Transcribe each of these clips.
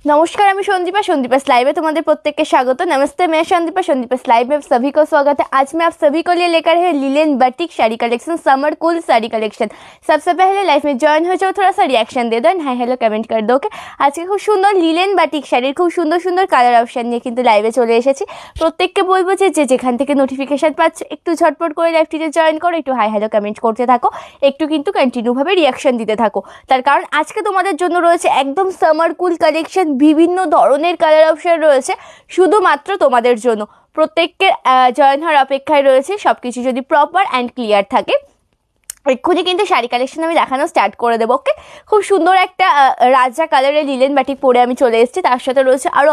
नमस्कार, मैं संदीपा। संदीपास लाइव में तुम्हारे प्रत्येक के स्वागत। नमस्ते, मैं संदीपा। संदीपास लाइव में सभी को स्वागत है। आज मैं आप सभी को लिए लेकर है linen batik sari collection, summer cool sari collection. सबसे पहले लाइव में जॉइन हो जाओ, थोड़ा सा रिएक्शन दे दो एंड हाई हेलो कमेंट कर दो। ओके, आज के खूब सुंदर लिलेन बाटिक शाड़ीर खूब सुंदर सुंदर कालार अपशन निये किन्तु लाइवे चले एसेछि। प्रत्येकके बोलबो जे जेखान थेके नोटिफिकेशन पाচ্ছ একটু ঝটপট করে লাইভটিতে জয়েন করো, একটু হাই হ্যালো কমেন্ট করতে থাকো, একটু কিন্তু কন্টিনিউ ভাবে রিঅ্যাকশন দিতে থাকো। তার কারণ আজকে তোমাদের জন্য রয়েছে একদম সামার কুল কালেকশন, বিভিন্ন ধরনের কালার অপশন রয়েছে শুধুমাত্র তোমাদের জন্য। প্রত্যেককে জয়েন হওয়ার অপেক্ষায় রয়েছে, সবকিছু যদি প্রপার অ্যান্ড ক্লিয়ার থাকে। এক্ষুনি কিন্তু শাড়ি কালেকশন আমি দেখানো স্টার্ট করে দেবো। ওকে, খুব সুন্দর একটা রাজা কালারের লিলেন বাটিক পরে আমি চলে এসেছি। তার সাথে রয়েছে আরও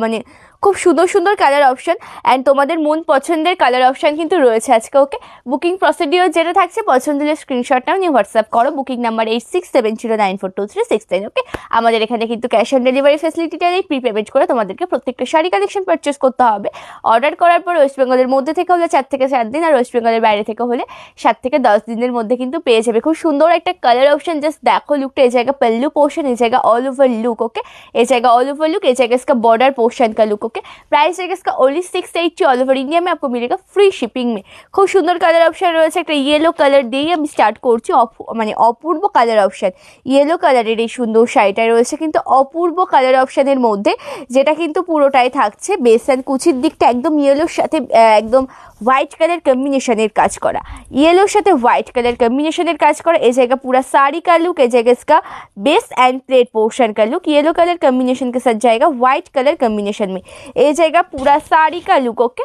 মানে খুব সুন্দর সুন্দর কালার অপশন অ্যান্ড তোমাদের মন পছন্দের কালার অপশন কিন্তু রয়েছে আজকে। ওকে, বুকিং প্রসিডিওর যেটা থাকছে, পছন্দের স্ক্রিনশট নাও, নিয়ে হোয়াটসঅ্যাপ করো। Booking number 8670942369। ওকে, আমাদের এখানে কিন্তু ক্যাশ অন ডেলিভারি ফ্যাসিলিটিটা নেই, প্রি পেমেন্ট করে তোমাদেরকে প্রত্যেকটা শাড়ি কালেকশন পারচেস করতে হবে। অর্ডার করার পর ওয়েস্ট বেঙ্গলের মধ্যে থেকে হলে 4 থেকে 7 দিন, আর ওয়েস্ট বেঙ্গলের বাইরে থেকে হলে 7 থেকে 10 দিনের মধ্যে কিন্তু পেয়ে যাবে। খুব সুন্দর একটা কালার অপশন, জাস্ট দেখো लुकটা। এই জায়গা पल्लू पोर्शन, এই জায়গা ऑल ओवर लुक। ओके, এই জায়গা ऑल ओवर लुक, এই জায়গা इसका बॉर्डर पोर्शन का लुक। ओके, प्राइस रहेगा इसका ओनली 680 ऑल ओवर इंडिया में आपको मिलेगा फ्री शिपिंग में। खूब सुंदर कलर ऑप्शन রয়েছে। একটা ইয়েলো কালার দিয়ে আমি স্টার্ট করছি, মানে অপূর্ব কালার অপশন। ইয়েলো কালারের এই সুন্দর শাড়িটা রয়েছে কিন্তু অপূর্ব কালার অপশনের মধ্যে, যেটা কিন্তু পুরোটাই থাকছে বেস অ্যান্ড কুচির দিকটা একদম ইয়েলোর সাথে একদম হোয়াইট কালার কম্বিনেশনের কাজ করা, ইয়েলোর সাথে হোয়াইট কালার কম্बिनेशनर काज करा। ए जगह पूरा साड़ी का लुक, ए जगह इसका बेस एंड प्लेट पोर्शन का लुक येलो कलर कॉम्बिनेशन के साथ जाएगा व्हाइट कलर कॉम्बिनेशन में। ए जगह पूरा साड़ी का look okay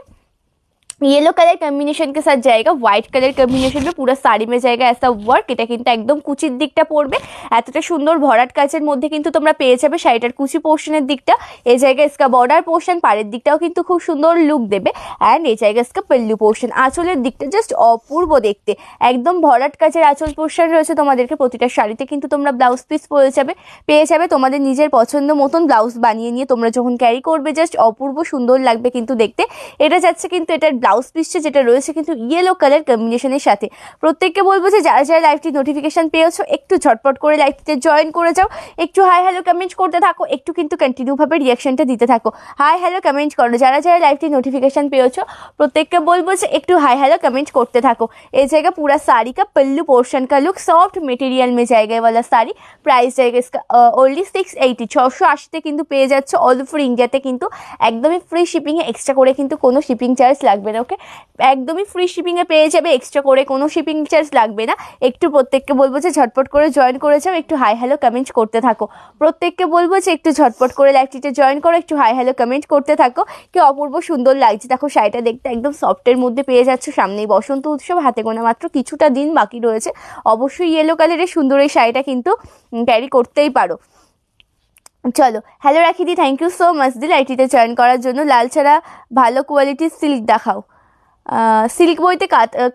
yellow colour combination के साथ जाएगा, व्हाइट कलर कॉम्बिनेशन में पूरा শাড়ি में जाएगा ऐसा ওয়ার্ক। এটা কিন্তু একদম কুচির দিকটা পড়বে, এতটা সুন্দর ভরাট কাজের মধ্যে কিন্তু তোমরা পেয়ে যাবে শাড়িটার কুচি পোর্শনের দিকটা। এই জায়গায় इसका বর্ডার পোর্শন, পাড়ের দিকটাও কিন্তু খুব সুন্দর লুক দেবে। অ্যান্ড এই জায়গায় इसका পল্লু পোর্শন, আঁচলের দিকটা জাস্ট অপূর্ব দেখতে, একদম ভরাট কাজের আঁচল পোর্শন রয়েছে। তোমাদেরকে প্রতিটা শাড়িতে কিন্তু তোমরা ব্লাউজ পিস পেয়ে যাবে তোমাদের নিজের পছন্দ মতন ব্লাউজ বানিয়ে নিয়ে তোমরা যখন ক্যারি করবে জাস্ট অপূর্ব সুন্দর লাগবে কিন্তু দেখতে। এটা যাচ্ছে কিন্তু এটার ব্লাউজ পিসটা যেটা রয়েছে কিন্তু ইয়েলো কালার কম্বিনেশনের সাথে। প্রত্যেককে বলবো যে যারা যারা লাইভটি নোটিফিকেশন পেয়েছো একটু ঝটপট করে লাইভটিতে জয়েন করে যাও, একটু হাই হ্যালো কমেন্ট করতে থাকো, একটু কিন্তু কন্টিনিউভাবে রিয়াকশনটা দিতে থাকো। হাই হ্যালো কমেন্ট করো, যারা যারা লাইভটি নোটিফিকেশন পেয়েছো প্রত্যেককে বলবো যে একটু হাই হ্যালো कमेंट करते থাকো। এই জায়গা पूरा साड़ी का पल्लू पोर्शन का लुक, सॉफ्ट मटेरियल में जाएगा वाला साड़ी। प्राइस जाएगा इसका ओनली 680 680 কিন্তু পেয়ে যাচ্ছে অল ওভার ইন্ডিয়াতে, কিন্তু একদমই ফ্রি শিপিংয়ে, এক্সট্রা করে কিন্তু কোনো শিপিং চার্জ লাগবে না। ওকে, একদমই ফ্রি শিপিংয়ে পেয়ে যাবে, এক্সট্রা করে কোনো শিপিং চার্জ লাগবে না। একটু প্রত্যেককে বলবো যে ঝটপট করে জয়েন করে যাও, একটু হাই হ্যালো কমেন্ট করতে থাকো। প্রত্যেককে বলবো যে একটু ঝটপট করে লাইভটিতে জয়েন করো, একটু হাই হ্যালো কমেন্ট করতে থাকো। কি অপূর্ব সুন্দর লাগছে দেখো শাড়িটা দেখতে, একদম সফটের মধ্যে পেয়ে যাচ্ছ। সামনেই বসন্ত উৎসব, হাতে গোনা মাত্র কিছুটা দিন বাকি রয়েছে। অবশ্যই ইয়েলো কালারের সুন্দর এই শাড়িটা কিন্তু ক্যারি করতেই পারো। চলো হ্যালো রাখি দি, থ্যাংক ইউ সো মাচ দি লাইভটিতে জয়েন করার জন্য। লাল ছাড়া ভালো কোয়ালিটির সিল্ক দেখাও। সিল্ক বইতে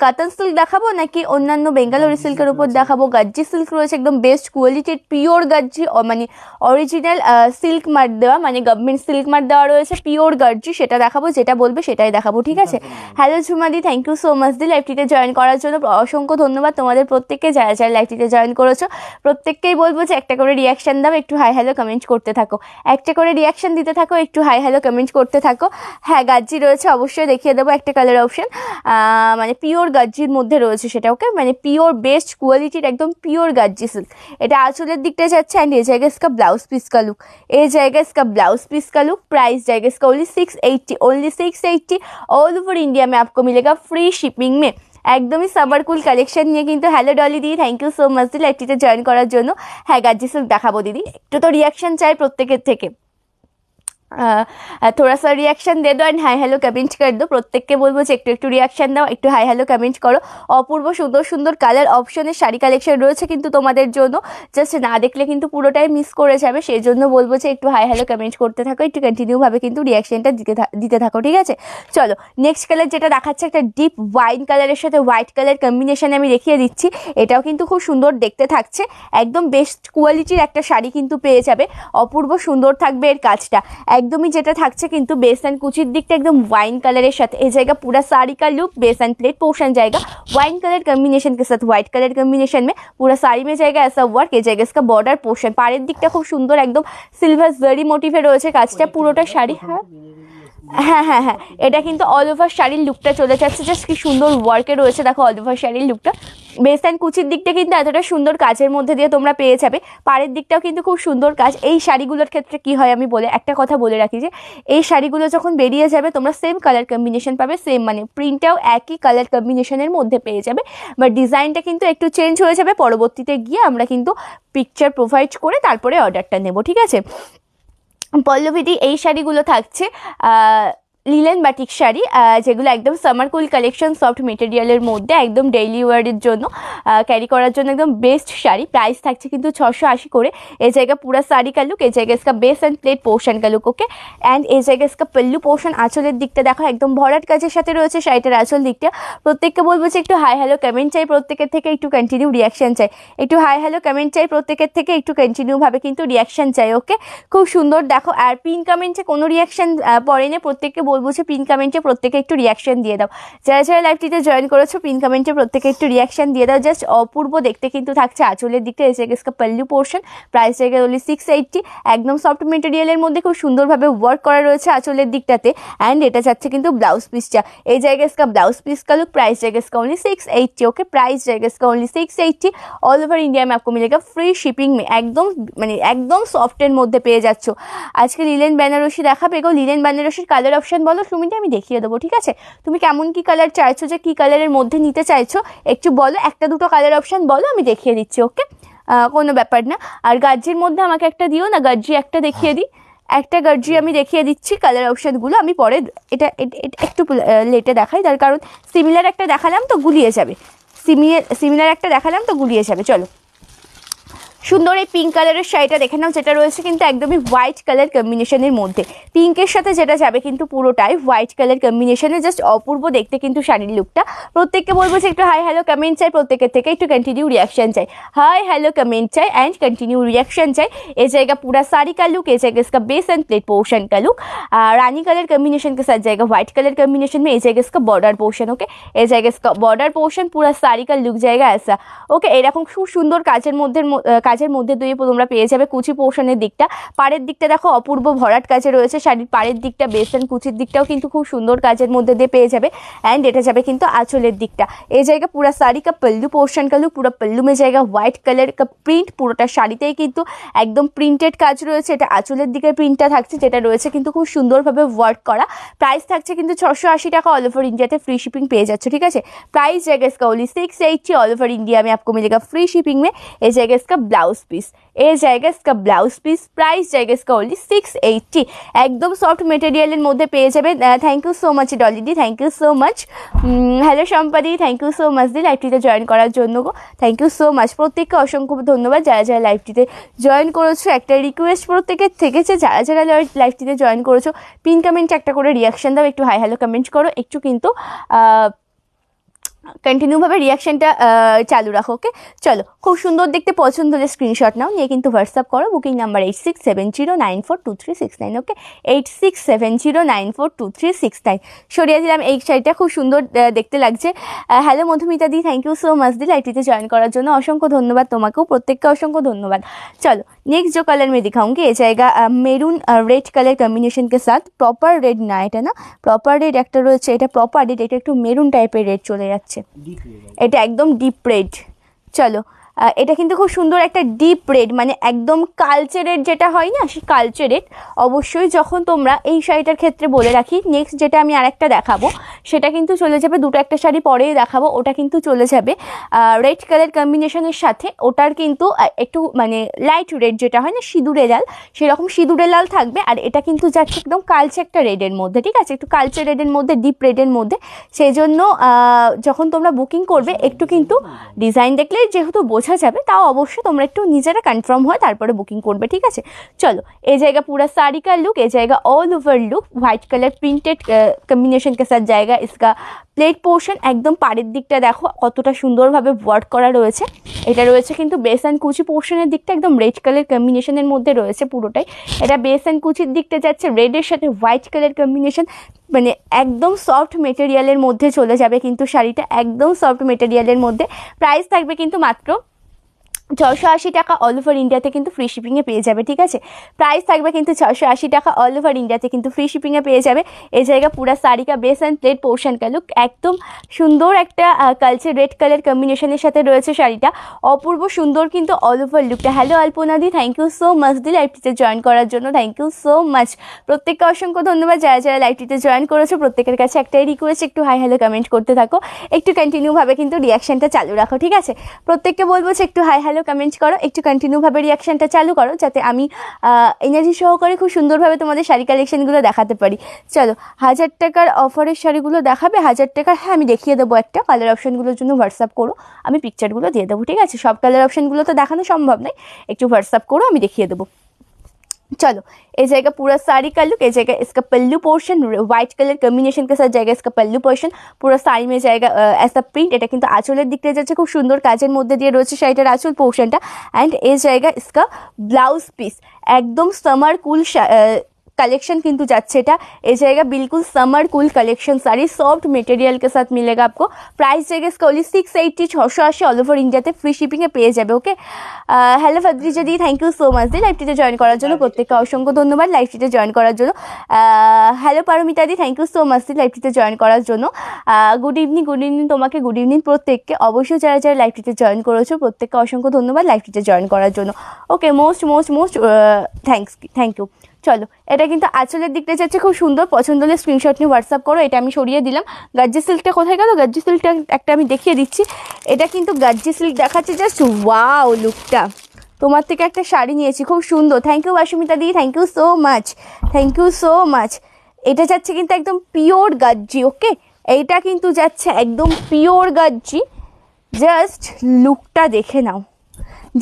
কাতান সিল্ক দেখাবো নাকি অন্যান্য বেঙ্গালোরি সিল্কের উপর দেখাবো? গাজ্জি সিল্ক রয়েছে একদম বেস্ট কোয়ালিটির পিওর গাজ্জি, মানে অরিজিনাল সিল্ক মার্ক দেওয়া, মানে গভর্নমেন্ট সিল্ক মার্ক দেওয়া রয়েছে, পিওর গাজ্জি, সেটা দেখাবো। যেটা বলবে সেটাই দেখাবো, ঠিক আছে? হ্যালো ঝুমাদি, থ্যাংক ইউ সো মাচ দি লাইভটিতে জয়েন করার জন্য। অসংখ্য ধন্যবাদ তোমাদের প্রত্যেককে, যারা যারা লাইভটিতে জয়েন করেছো প্রত্যেককেই বলবো যে একটা করে রিয়াকশান দাও, একটু হাই হ্যালো কমেন্ট করতে থাকো, একটা করে রিয়াকশান দিতে থাকো, একটু হাই হ্যালো কমেন্ট করতে থাকো। হ্যাঁ, গাজ্জি রয়েছে, অবশ্যই দেখিয়ে দেবো একটা কালার অপশন, মানে পিওর গাজ্জির মধ্যে রয়েছে সেটা। ওকে, মানে পিওর বেস্ট কোয়ালিটির একদম পিওর গাজ্জি सिल्क। এটা আঁচলের দিকটা যাচ্ছে एंड ये जाएगा इसका ब्लाउज पीस का लुक, ये जाएगा इसका ब्लाउज पीस का लुक। प्राइस जाएगा इसका ओनली 680 ऑल ओवर इंडिया में आपको मिलेगा फ्री शिपिंग में। একদমই সামার কুল কালেকশন নিয়ে কিন্তু। হ্যালো ডলি দিদি, থ্যাংক ইউ সো মাচ দি লাইভটিতে জয়েন করার জন্য। হ্যাঁ, গাজ্জি সিল্ক দেখাবো দিদি, একটু তো রিয়াকশন চাই প্রত্যেকের থেকে। थोड़ा सा रिएक्शन दे दो एंड हाई हेलो कमेंट कर दो। প্রত্যেককে বলবো যে একটু একটু রিয়াকশন দাও, একটু হাই হ্যালো কমেন্ট করো। অপূর্ব সুন্দর সুন্দর কালার অপশনের শাড়ি কালেকশন রয়েছে কিন্তু তোমাদের জন্য, জাস্ট না দেখলে কিন্তু পুরোটাই মিস করে যাবে। সেই জন্য বলবো যে একটু হাই হ্যালো কমেন্ট করতে থাকো, একটু কন্টিনিউভাবে কিন্তু রিয়াকশনটা দিতে থাকো, ঠিক আছে? চলো নেক্সট কালার যেটা দেখাচ্ছে, একটা ডিপ ওয়াইন কালারের সাথে হোয়াইট কালার কম্বিনেশনে আমি দেখিয়ে দিচ্ছি। এটাও কিন্তু খুব সুন্দর দেখতে থাকছে, একদম বেস্ট কোয়ালিটির একটা শাড়ি কিন্তু পেয়ে যাবে। অপূর্ব সুন্দর থাকবে এর কাজটা, একদমই যেটা থাকছে কিন্তু বেস অ্যান্ড কুচির দিকটা একদম वाइन कलर के साथ ये जाएगा पूरा साड़ी का look. Base end plate portion जाएगा वाइन कलर कॉम्बिनेशन के साथ व्हाइट कलर कॉम्बिनेशन में पूरा साड़ी में जाएगा ऐसा वर्क। ये जाएगा इसका बॉर्डर पोर्शन पाड़ेर दिकटा खूब सुंदर एकदम सिल्वर जरी मोटिफे रयेछे काजटा पुरोटा शाड़ी। हाँ हाँ हाँ এটা কিন্তু অল ওভার শাড়ির লুকটা চলে যাচ্ছে জাস্ট কি সুন্দর ওয়ার্কে রয়েছে দেখো অল ওভার শাড়ির লুকটা। বেস অ্যান্ড কুচির দিকটা কিন্তু এতটা সুন্দর কাজের মধ্যে দিয়ে তোমরা পেয়ে যাবে। পাড়ের দিকটাও কিন্তু খুব সুন্দর কাজ। এই শাড়িগুলোর ক্ষেত্রে কি হয় আমি বলে একটা কথা বলে রাখি যে এই শাড়িগুলো যখন বেরিয়ে যাবে তোমরা সেম কালার কম্বিনেশন পাবে, সেম মানে প্রিন্টটাও একই কালার কম্বিনেশনের মধ্যে পেয়ে যাবে, বাট ডিজাইনটা কিন্তু একটু চেঞ্জ হয়ে যাবে। পরবর্তীতে গিয়ে আমরা কিন্তু পিকচার প্রোভাইড করে তারপরে অর্ডারটা নেব, ঠিক আছে। পল্লবীদি এই শাড়িগুলো থাকছে লিলেন বাটিক শাড়ি, যেগুলো একদম সামার কুল কালেকশন, সফট মেটেরিয়ালের মধ্যে একদম ডেইলি ওয়ারের জন্য ক্যারি করার জন্য একদম বেস্ট শাড়ি। প্রাইস থাকছে কিন্তু 680 করে। এই জায়গা পুরা শাড়ি का लुक, এই জায়গা इसका बेस एंड प्लेट पोर्शन का लुक ओके। एंड এই জায়গা इसका पल्लू पोर्शन आँचलेর দিকটা দেখো একদম ভরাট কাজের সাথে রয়েছে শাড়িটার আঁচল দিকটা। প্রত্যেককে বলবো যে একটু হাই হ্যালো কমেন্ট চাই, প্রত্যেকের থেকে একটু কন্টিনিউ রিয়াকশন চাই, একটু হাই হ্যালো কমেন্ট চাই, প্রত্যেকের থেকে একটু কন্টিনিউ ভাবে কিন্তু রিয়াকশন চাই ওকে। খুব সুন্দর দেখো। আর পিন কমেন্টে কোনো রিয়াকশন পড়ে না, প্রত্যেককে বলবো যে পিন কমেন্টে প্রত্যেকে একটু রিয়াকশন দিয়ে দাও। যারা যারা লাইভটিতে জয়েন করেছো পিন কমেন্টে প্রত্যেকে একটু রিয়াকশন দিয়ে দাও। জাস্ট অপূর্ব দেখতে কিন্তু থাকছে আঁচলের দিকটা। এই জায়গায় इसका पल्लू पोर्शन প্রাইস জায়গা ওনলি 680। একদম সফট মেটেরিয়ালের মধ্যে খুব সুন্দরভাবে ওয়ার্ক করা রয়েছে আঁচলের দিকটাতে। অ্যান্ড এটা যাচ্ছে কিন্তু ব্লাউজ পিসটা। এই জায়গায় इसका ब्लाउज पीस का लुक। प्राइस जाएगा इसका ओनली 680 ओके। प्राइस जाएगा इसका ओनली 680। ऑल ओवर इंडिया में आपको मिलेगा फ्री शिपिंग में। একদম মানে একদম সফটের মধ্যে পেয়ে যাচ্ছ। আজকে লিলেন বেনারসি দেখাবে গো। লিলেন বেনারসির কালার অপশন বলো সুমিটা, আমি দেখিয়ে দেবো, ঠিক আছে। তুমি কেমন কি কালার চাইছো, যে কি কালারের মধ্যে নিতে চাইছো একটু বলো, একটা দুটো কালার অপশন বলো, আমি দেখিয়ে দিচ্ছি ওকে, কোনো ব্যাপার না। আর গার্জির মধ্যে আমাকে একটা দিও না, গার্জি একটা দেখিয়ে দিই, একটা গার্জি আমি দেখিয়ে দিচ্ছি কালার অপশানগুলো। আমি পরে এটা একটু লেটে দেখাই, তার কারণ সিমিলার একটা দেখালাম তো গুলিয়ে যাবে, সিমিলার একটা দেখালাম তো গুলিয়ে যাবে। চলো সুন্দর এই পিঙ্ক কালারের শাড়িটা দেখে নাও, যেটা রয়েছে কিন্তু একদমই হোয়াইট কালার কম্বিনেশনের মধ্যে। পিঙ্কের সাথে যেটা যাবে কিন্তু পুরোটাই হোয়াইট কালার কম্বিনেশনে, জাস্ট অপূর্ব দেখতে কিন্তু শাড়ির লুকটা। প্রত্যেককে বলবো যে একটু হাই হ্যালো কমেন্ট চাই, প্রত্যেকের থেকে একটু কন্টিনিউ রিয়াকশন চাই। हाय हेलो कमेंट चाहे एंड कंटिन्यू रिएक्शन चाहे। ये जाएगा पूरा साड़ी का लुक। ये जाएगा इसका बेस एंड प्लेट पोर्शन का लुक रानी कलर कॉम्बिनेशन के साथ जाएगा व्हाइट कलर कॉम्बिनेशन में। ये जाएगा इसका बॉर्डर पोर्शन ओके। ये जाएगा इसका बॉर्डर पोर्शन पूरा साड़ी का लुक जाएगा ऐसा ओके। এরকম খুব সুন্দর কাজের মধ্যে দিয়ে তোমরা পেয়ে যাবে কুচি পোর্শনের দিকটা। পাড়ের দিকটা দেখো অপূর্ব ভরাট কাজে রয়েছে শাড়ির পাড়ের দিকটা। বেস এন্ড কুচির দিকটাও কিন্তু খুব সুন্দর কাজের মধ্যে দিয়ে পেয়ে যাবে। एंड এটা যাবে কিন্তু আঁচলের দিকটা। এই জায়গা পুরা साड़ी का पल्लू पोर्शन का लुक। पूरा पल्लू में जाएगा व्हाइट कलर का प्रिंट। পুরোটা শাড়িতেই কিন্তু একদম প্রিন্টেড কাজ রয়েছে। এটা আঁচলের দিকের প্রিন্টটা থাকছে, যেটা রয়েছে কিন্তু খুব সুন্দরভাবে ওয়ার্ক করা। প্রাইস থাকছে কিন্তু 680 টাকা। All over India free shipping পেয়ে যাচ্ছে, ঠিক আছে। प्राइस जाएगा इसका ओनली 680। ऑल ओवर इंडिया में आपको मिलेगा फ्री शिपिंग में। ये जाएगा इसका ब्लाउज पीस। ये जाएगा इसका ब्लाउज पीस। प्राइस जाएगा इसका ओनली 680। একদম সফট মেটেরিয়ালের মধ্যে পেয়ে যাবে। থ্যাংক ইউ সো মাচ ডলিদি, thank you so much. Hello সম্পাদি, থ্যাংক ইউ সো মাচ দি লাইভটিতে জয়েন করার জন্য গো, থ্যাংক ইউ সো মাচ। প্রত্যেককে অসংখ্য ধন্যবাদ যারা যারা লাইভটিতে জয়েন করেছো। একটা রিকোয়েস্ট প্রত্যেকের থেকেছে, যারা যারা লাইভটিতে জয়েন করেছো পিন কমেন্টে একটা করে রিয়াকশন দাও, একটু হাই হ্যালো কমেন্ট করো, একটু কিন্তু कंटिन्यू भावे रिएक्शनটা चालू रखो ओके। चलो खूब सुंदर देखते पसंद हले स्क्रीनशट नाओ, निये किन्तु व्हाट्सअप करो। Booking number 8670942369 okay. 8670942369 सरिया दिलाम। এই শাড়িটা খুব সুন্দর দেখতে লাগছে। হ্যালো মধুমিতা দি, থ্যাংক ইউ সো মাচ দি লাইভটিতে জয়েন করার জন্য অসংখ্য ধন্যবাদ তোমাকেও, প্রত্যেককে অসংখ্য ধন্যবাদ। चलो नेक्स्ट जो कलर में दिखाऊंगी ये जाएगा मेरून रेड कलर कॉम्बिनेशन के साथ। प्रॉपर रेड ना এটা না, प्रॉपर रेड একটা রয়েছে, এটা প্রপার রেড, এটা একটু মেরুন টাইপের রেড চলে যাচ্ছে, এটা একদম ডিপ রেড। চলো এটা কিন্তু খুব সুন্দর একটা ডিপ রেড, মানে একদম কালচে রেড যেটা হয় না, সেই কালচে রেড। অবশ্যই যখন তোমরা এই শাড়িটার ক্ষেত্রে বলে রাখি, নেক্সট যেটা আমি আরেকটা দেখাবো সেটা কিন্তু চলে যাবে, দুটো একটা শাড়ি পরেই দেখাবো, ওটা কিন্তু চলে যাবে রেড কালার কম্বিনেশনের সাথে। ওটার কিন্তু একটু মানে লাইট রেড যেটা হয় না সিঁদুরে লাল, সেরকম সিঁদুরে লাল থাকবে। আর এটা কিন্তু যাচ্ছে একদম কালচে একটা রেডের মধ্যে, ঠিক আছে, একটু কালচে রেডের মধ্যে, ডিপ রেডের মধ্যে। সেই জন্য যখন তোমরা বুকিং করবে একটু কিন্তু ডিজাইন দেখলে যেহেতু বোঝা বোঝা যাবে, তাও অবশ্যই তোমরা একটু নিজেরা কনফার্ম হয় তারপরে বুকিং করবে, ঠিক আছে। চलो ये जाएगा पूरा साड़ी का लुक, ये जाएगा all over look, white colour printed combination के साथ जाएगा। इसका প্লেট পোর্শন একদম পাড়ের দিকটা দেখো কতটা সুন্দরভাবে ওয়ার্ক করা রয়েছে। এটা রয়েছে কিন্তু বেস অ্যান্ড কুচি পোর্শনের দিকটা একদম রেড কালার কম্বিনেশনের মধ্যে রয়েছে পুরোটাই। এটা বেস অ্যান্ড কুচির দিকটা যাচ্ছে রেডের সাথে হোয়াইট কালার কম্বিনেশন, মানে একদম সফট মেটেরিয়ালের মধ্যে চলে যাবে কিন্তু শাড়িটা, একদম সফট মেটেরিয়ালের মধ্যে। প্রাইস থাকবে কিন্তু মাত্র 680 টাকা, অল ওভার ইন্ডিয়াতে কিন্তু ফ্রি শিপিংয়ে পেয়ে যাবে, ঠিক আছে। প্রাইস থাকবে কিন্তু 680 টাকা, অল ওভার ইন্ডিয়াতে কিন্তু ফ্রি শিপিংয়ে পেয়ে যাবে। এই জায়গা পুরা শাড়ি কা বেস অ্যান্ড প্লেট পোর্শন কা লুক একদম সুন্দর একটা কালচার রেড কালার কম্বিনেশনের সাথে রয়েছে শাড়িটা, অপূর্ব সুন্দর কিন্তু অল ওভার লুকটা। হ্যালো আলপনাদি, থ্যাংক ইউ সো মাচ দি লাইভটিতে জয়েন করার জন্য, থ্যাংক ইউ সো মাচ। প্রত্যেককে অসংখ্য ধন্যবাদ যারা যারা লাইভটিতে জয়েন করেছো। প্রত্যেকের কাছে একটাই রিকোয়েস্ট, একটু হাই হ্যালো কমেন্ট করতে থাকো, একটু কন্টিনিউভাবে কিন্তু রিয়াকশানটা চালু রাখো, ঠিক আছে। প্রত্যেককে বলবো যে একটু হাই হ্যালো কমেন্ট করো, একটু কন্টিনিউভাবে রিয়াকশানটা চালু করো, যাতে আমি এনার্জি সহকারে খুব সুন্দরভাবে তোমাদের শাড়ি কালেকশনগুলো দেখাতে পারি। চলো 1000 টাকার অফারের শাড়িগুলো দেখাবে, 1000 টাকার, হ্যাঁ আমি দেখিয়ে দেবো একটা। কালার অপশানগুলোর জন্য হোয়াটসঅ্যাপ করো, আমি পিকচারগুলো দিয়ে দেবো, ঠিক আছে। সব কালার অপশানগুলো তো দেখানো সম্ভব নয়, একটু হোয়াটসঅ্যাপ করো, আমি দেখিয়ে দেবো। चलो ये जाएगा पूरा साड़ी का लुक, ये जाएगा इसका पल्लू पोर्शन, व्हाइट कलर कॉम्बिनेशन के साथ जाएगा इसका पल्लू पोर्शन। पूरा शाड़ी में जाएगा ऐसा प्रिंट, এটা কিন্তু আঁচলের দিকটা যাচ্ছে খুব সুন্দর কাজের মধ্যে দিয়ে রয়েছে শাড়িটার আঁচল পোর্শনটা। অ্যান্ড এ জায়গা इसका ব্লাউজ পিস একদম সামার কুল कलेक्शन किंतु जाच्छे এটা। ये जाएगा बिल्कुल summer cool collection sari, soft material के साथ मिलेगा आपको। प्राइस जाएगा इसका ओनली 680, 680 ऑल ओवर इंडियाते फ्री शिपिंग পেয়ে যাবে, ওকে। হ্যালো ফাদ্রিজা দি, থ্যাংক ইউ সো মাচ দি লাইভটিতে জয়েন করার জন্য, প্রত্যেককে অসংখ্য ধন্যবাদ লাইভটিতে জয়েন করার জন্য। হ্যালো পারমিতা দি, থ্যাংক ইউ সো মাচ দি লাইভটিতে জয়েন করার জন্য। গুড ইভিনিং তোমাকে, গুড ইভিনিং প্রত্যেককে। অবশ্যই যারা যারা লাইভটিতে জয়েন করেছো প্রত্যেককে অসংখ্য ধন্যবাদ লাইভটিতে জয়েন করার জন্য, ওকে। Most thank you. চলো এটা কিন্তু আঁচলের দিকটা যাচ্ছে খুব সুন্দর, পছন্দ হলে স্ক্রিনশট নিয়ে হোয়াটসঅ্যাপ করো। এটা আমি সরিয়ে দিলাম। গাজ্জি সিল্কটা কোথায় গেল? গাজ্জি সিল্কটা একটা আমি দেখিয়ে দিচ্ছি। এটা কিন্তু গাজ্জি সিল্ক দেখাচ্ছে, জাস্ট ওয়াও লুকটা। তোমার থেকে একটা শাড়ি নিয়েছি, খুব সুন্দর। থ্যাংক ইউ বাসুমিতা দি, thank you so much, thank you so much. এটা যাচ্ছে কিন্তু একদম পিওর গাজ্জি, ওকে। এইটা কিন্তু যাচ্ছে একদম পিওর গাজ্জি। জাস্ট লুকটা দেখে নাও,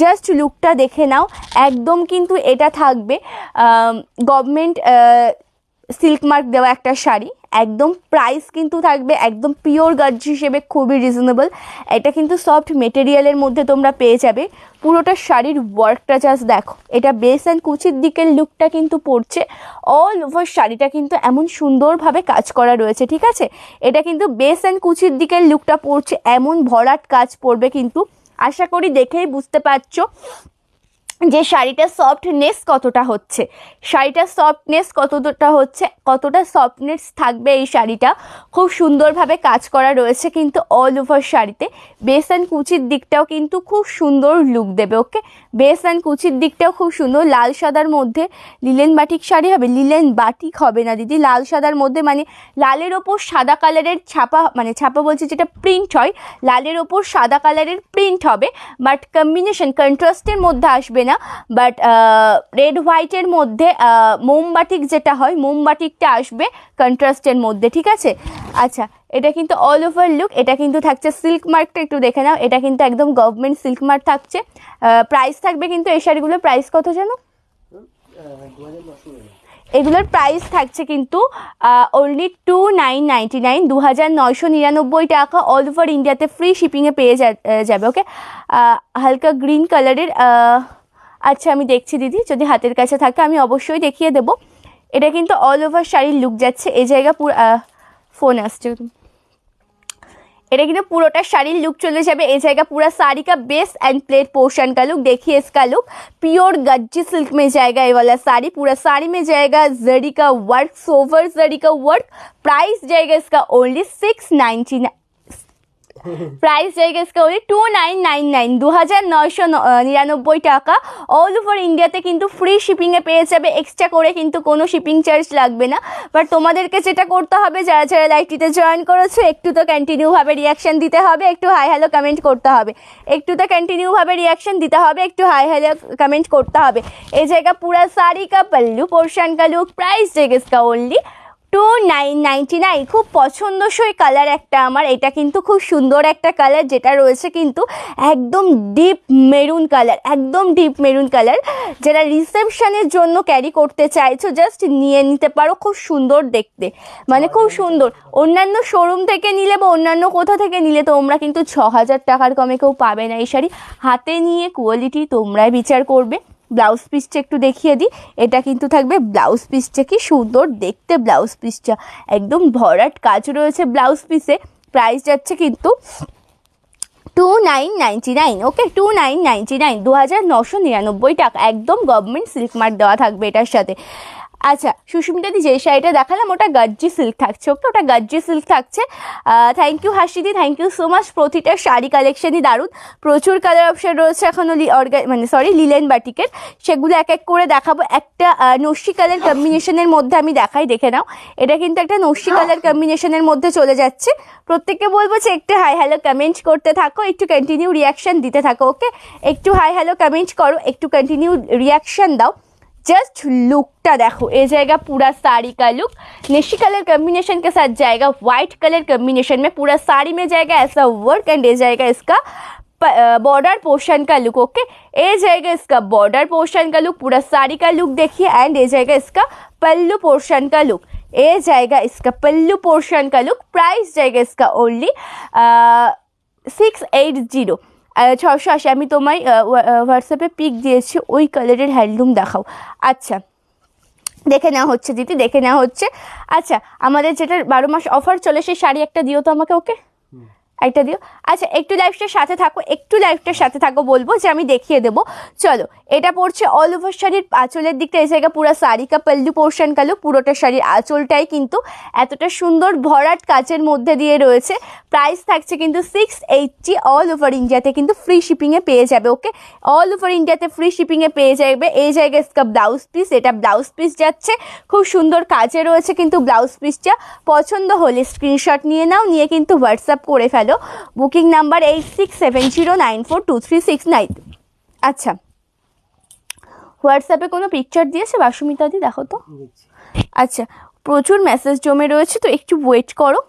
জাস্ট লুকটা দেখে নাও। একদম কিন্তু এটা থাকবে গভর্নমেন্ট সিল্ক মার্ক দেওয়া একটা শাড়ি, একদম প্রাইস কিন্তু থাকবে একদম পিওর গার্জি হিসেবে খুবই রিজনেবল। এটা কিন্তু সফট মেটেরিয়ালের মধ্যে তোমরা পেয়ে যাবে। পুরোটা শাড়ির ওয়ার্কটা জাস্ট দেখো, এটা বেস অ্যান্ড কুচির দিকের লুকটা কিন্তু পড়ছে। অল ওভার শাড়িটা কিন্তু এমন সুন্দরভাবে কাজ করা রয়েছে, ঠিক আছে। এটা কিন্তু বেস অ্যান্ড কুচির দিকের লুকটা পড়ছে, এমন ভরাট কাজ পড়বে কিন্তু। আশা করি দেখেই বুঝতে পারছো যে শাড়িটা সফটনেস কতটা হচ্ছে, শাড়িটা সফটনেস কতটা হচ্ছে, কতটা সফটনেস থাকবে এই শাড়িটা। খুব সুন্দরভাবে কাজ করা রয়েছে কিন্তু অল ওভার শাড়িতে। বেস অ্যান্ড কুচির দিকটাও কিন্তু খুব সুন্দর লুক দেবে, ওকে। বেস অ্যান্ড কুচির দিকটাও খুব সুন্দর। লাল সাদার মধ্যে লিলেন বাটিক শাড়ি হবে, লিলেন বাটিক হবে না দিদি, লাল সাদার মধ্যে, মানে লালের ওপর সাদা কালারের ছাপা, মানে ছাপা বলছে যেটা প্রিন্ট হয়, লালের ওপর সাদা কালারের প্রিন্ট হবে, বাট কম্বিনেশন কন্ট্রাস্টের মধ্যে আসবে না। বাট রেড হোয়াইটের মধ্যে মোমবাটিক যেটা হয়, মোমবাটিকটা আসবে কন্ট্রাস্টের মধ্যে, ঠিক আছে। আচ্ছা এটা কিন্তু অল ওভার লুক। এটা কিন্তু থাকছে সিল্ক মার্কটা একটু দেখে নাও, এটা কিন্তু একদম গভর্নমেন্ট সিল্ক মার্ক থাকছে। প্রাইস থাকবে কিন্তু এই শাড়িগুলোর প্রাইস কত জানো? এগুলোর প্রাইস থাকছে কিন্তু অনলি 2999, 2999 টাকা। অল ওভার ইন্ডিয়াতে ফ্রি শিপিংয়ে পেয়ে যাবে, ওকে। হালকা গ্রিন কালারের, আচ্ছা আমি দেখছি দিদি, যদি হাতের কাছে থাকে আমি অবশ্যই দেখিয়ে দেবো। এটা কিন্তু অল ওভার শাড়ির লুক যাচ্ছে। এই জায়গা পুরো ফোন আসছে, এটা কিন্তু পুরোটা শাড়ির लुक चले जाए। ये जाएगा पूरा साड़ी का बेस एंड प्लेट पोर्शन का लुक, देखिए इसका लुक प्योर गज्जी सिल्क में जाएगा ये वाला साड़ी। पूरा साड़ी में जाएगा जरी का वर्क, सोवर जरी का वर्क। प्राइस जाएगा इसका ओनली 699, प्राइस जाएगा इसका ओनली 2999, 2999 টাকা। অল ওভার ইন্ডিয়াতে কিন্তু ফ্রি শিপিংয়ে পেয়ে যাবে, এক্সট্রা করে কিন্তু কোনো শিপিং চার্জ লাগবে না। বাট তোমাদেরকে যেটা করতে হবে, যারা যারা লাইভটিতে জয়েন করেছো, একটু তো কন্টিনিউভাবে রিয়াকশান দিতে হবে, একটু হাই হ্যালো কমেন্ট করতে হবে, একটু তো কন্টিনিউভাবে রিয়াকশান দিতে হবে, একটু হাই হ্যালো कमेंट করতে হবে। এই জায়গা पूरा साड़ी का पल्लू पोर्शन का लुक। प्राइस जाएगा इसका ओनली 2999 খুব পছন্দসই কালার একটা আমার, এটা কিন্তু খুব সুন্দর একটা কালার, যেটা রয়েছে কিন্তু একদম ডিপ মেরুন কালার, একদম ডিপ মেরুন কালার। যারা রিসেপশনের জন্য ক্যারি করতে চাইছো জাস্ট নিয়ে নিতে পারো, খুব সুন্দর দেখতে, মানে খুব সুন্দর। অন্যান্য শোরুম থেকে নিলে বা অন্যান্য কোথা থেকে নিলে তোমরা কিন্তু 6000 টাকার কমে কেউ পাবে না এই শাড়ি। হাতে নিয়ে কোয়ালিটি তোমরাই বিচার করবে। ব্লাউজ পিসটা একটু দেখিয়ে দিই, এটা কিন্তু থাকবে ব্লাউজ পিসটা, কি সুন্দর দেখতে ব্লাউজ পিসটা, একদম ভরাট কাজ রয়েছে ব্লাউজ পিসে। প্রাইস যাচ্ছে কিন্তু 2999, ওকে 2999, 2999 টাকা, একদম গভর্নমেন্ট সিল্ক মার্ক দেওয়া থাকবে এটার সাথে। আচ্ছা সুস্মিতাদি, যে শাড়িটা দেখালাম ওটা গাজ্জি সিল্ক থাকছে, ওকে ওটা গাজ্জি সিল্ক থাকছে। থ্যাংক ইউ হাসিদি, থ্যাংক ইউ সো মাচ। প্রতিটা শাড়ি কালেকশনই দারুণ, প্রচুর কালার অপশন রয়েছে এখনও লিলেন বাটিকের, সেগুলো এক এক করে দেখাবো। একটা নস্যি কালার কম্বিনেশনের মধ্যে আমি দেখাই, দেখে নাও। এটা কিন্তু একটা নস্যি কালার কম্বিনেশনের মধ্যে চলে যাচ্ছে। প্রত্যেককে বলবো যে একটু হাই হ্যালো কমেন্ট করতে থাকো, একটু কন্টিনিউ রিয়াকশান দিতে থাকো, ওকে একটু হাই হ্যালো কমেন্ট করো, একটু কন্টিনিউ রিয়াকশান দাও। जस्ट लुकटा देखो, ये जाएगा पूरा साड़ी का लुक, नेशी कलर कम्बिनेशन के साथ जाएगा, वाइट कलर कम्बिनेशन में पूरा साड़ी में जाएगा ऐसा वर्क, एंड ये जाएगा इसका बॉर्डर पोर्शन का लुक, ओके ये जाएगा इसका बॉर्डर पोर्शन का लुक, पूरा साड़ी का लुक देखिए। एंड ये जाएगा इसका पल्लू पोर्शन का लुक, ये जाएगा इसका पल्लू पोर्शन का लुक। प्राइस जाएगा इसका ओनली 680, 680। আমি তোমায় হোয়াটসঅ্যাপে পিক দিয়েছি, ওই কালারের হ্যান্ডলুম দেখাও। আচ্ছা দেখে নেওয়া হচ্ছে দিদি, দেখে নেওয়া হচ্ছে। আচ্ছা আমাদের যেটা 12 মাস অফার চলে, সেই শাড়ি একটা দিও তো আমাকে, ওকে একটা দিও। আচ্ছা একটু লাইভটার সাথে থাকো, একটু লাইভটার সাথে থাকো, বলবো যে আমি দেখিয়ে দেবো। চলো এটা পড়ছে অল ওভার শাড়ির আঁচলের দিকটা, এই জায়গা পুরো শাড়ি কা পল্লু পোর্শন কালো, পুরোটা শাড়ির আঁচলটাই কিন্তু এতটা সুন্দর ভরাট কাচের মধ্যে দিয়ে রয়েছে। প্রাইস থাকছে কিন্তু 680, অল ওভার ইন্ডিয়াতে কিন্তু ফ্রি শিপিংয়ে পেয়ে যাবে, ওকে অল ওভার ইন্ডিয়াতে ফ্রি শিপিংয়ে পেয়ে যাবে। এই জায়গায় इसका ব্লাউজ পিস, এটা ব্লাউজ পিস যাচ্ছে, খুব সুন্দর কাজে রয়েছে কিন্তু ব্লাউজ পিসটা। পছন্দ হলে স্ক্রিনশট নিয়ে নাও, নিয়ে কিন্তু হোয়াটসঅ্যাপ করে ফেলো। Booking number 8670942369। আচ্ছা হোয়াটসঅ্যাপে কোনো পিকচার দিয়েছে বাসুমিতাদি, দেখো তো। अच्छा प्रचुर मैसेज जमे रही है, तो एक वेट करो।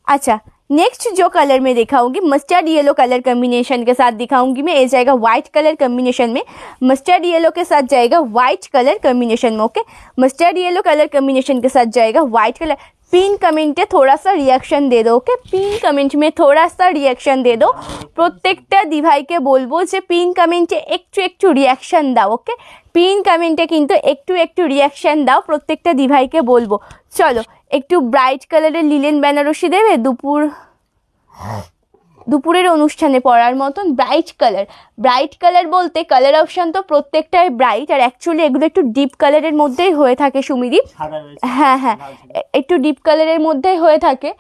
अच्छा नेक्स्ट जो कलर में दिखाऊंगी मस्टर्ड येलो कलर कम्बिनेशन के साथ दिखाऊंगी मैं, ये जाएगा वाइट कलर कम्बिनेशन में, मस्टर्ड येलो के साथ जाएगा वाइट कलर कम्बिनेशन में, okay mustard yellow colour combination के साथ जाएगा वाइट कलर। पिन कमेंटे थोड़ा सा रिएक्शन दे दो, ओके पिन कमेंट में थोड़ा सा रिएक्शन दे दो। प्रत्येकटा दिभाईके बोलबो जे पिन कमेंटे एकटू रिएक्शन दाओ, ओके पिन कमेंटे किन्तु एकटू रिएक्शन दाओ, प्रत्येकटा दिभाईके बोलबो। चलो एकटू ब्राइट कलरेर लिलेन बेनारसी देबे, দুপুরের অনুষ্ঠানে পরার মতন ব্রাইট কালার বলতে কালার অপশন তো প্রত্যেকটাই ব্রাইট, আর অ্যাকচুয়ালি এগুলো একটু ডিপ কালারের মধ্যেই হয়ে থাকে সুমিদি। হ্যাঁ হ্যাঁ একটু ডিপ কালারের মধ্যেই হয়ে থাকে।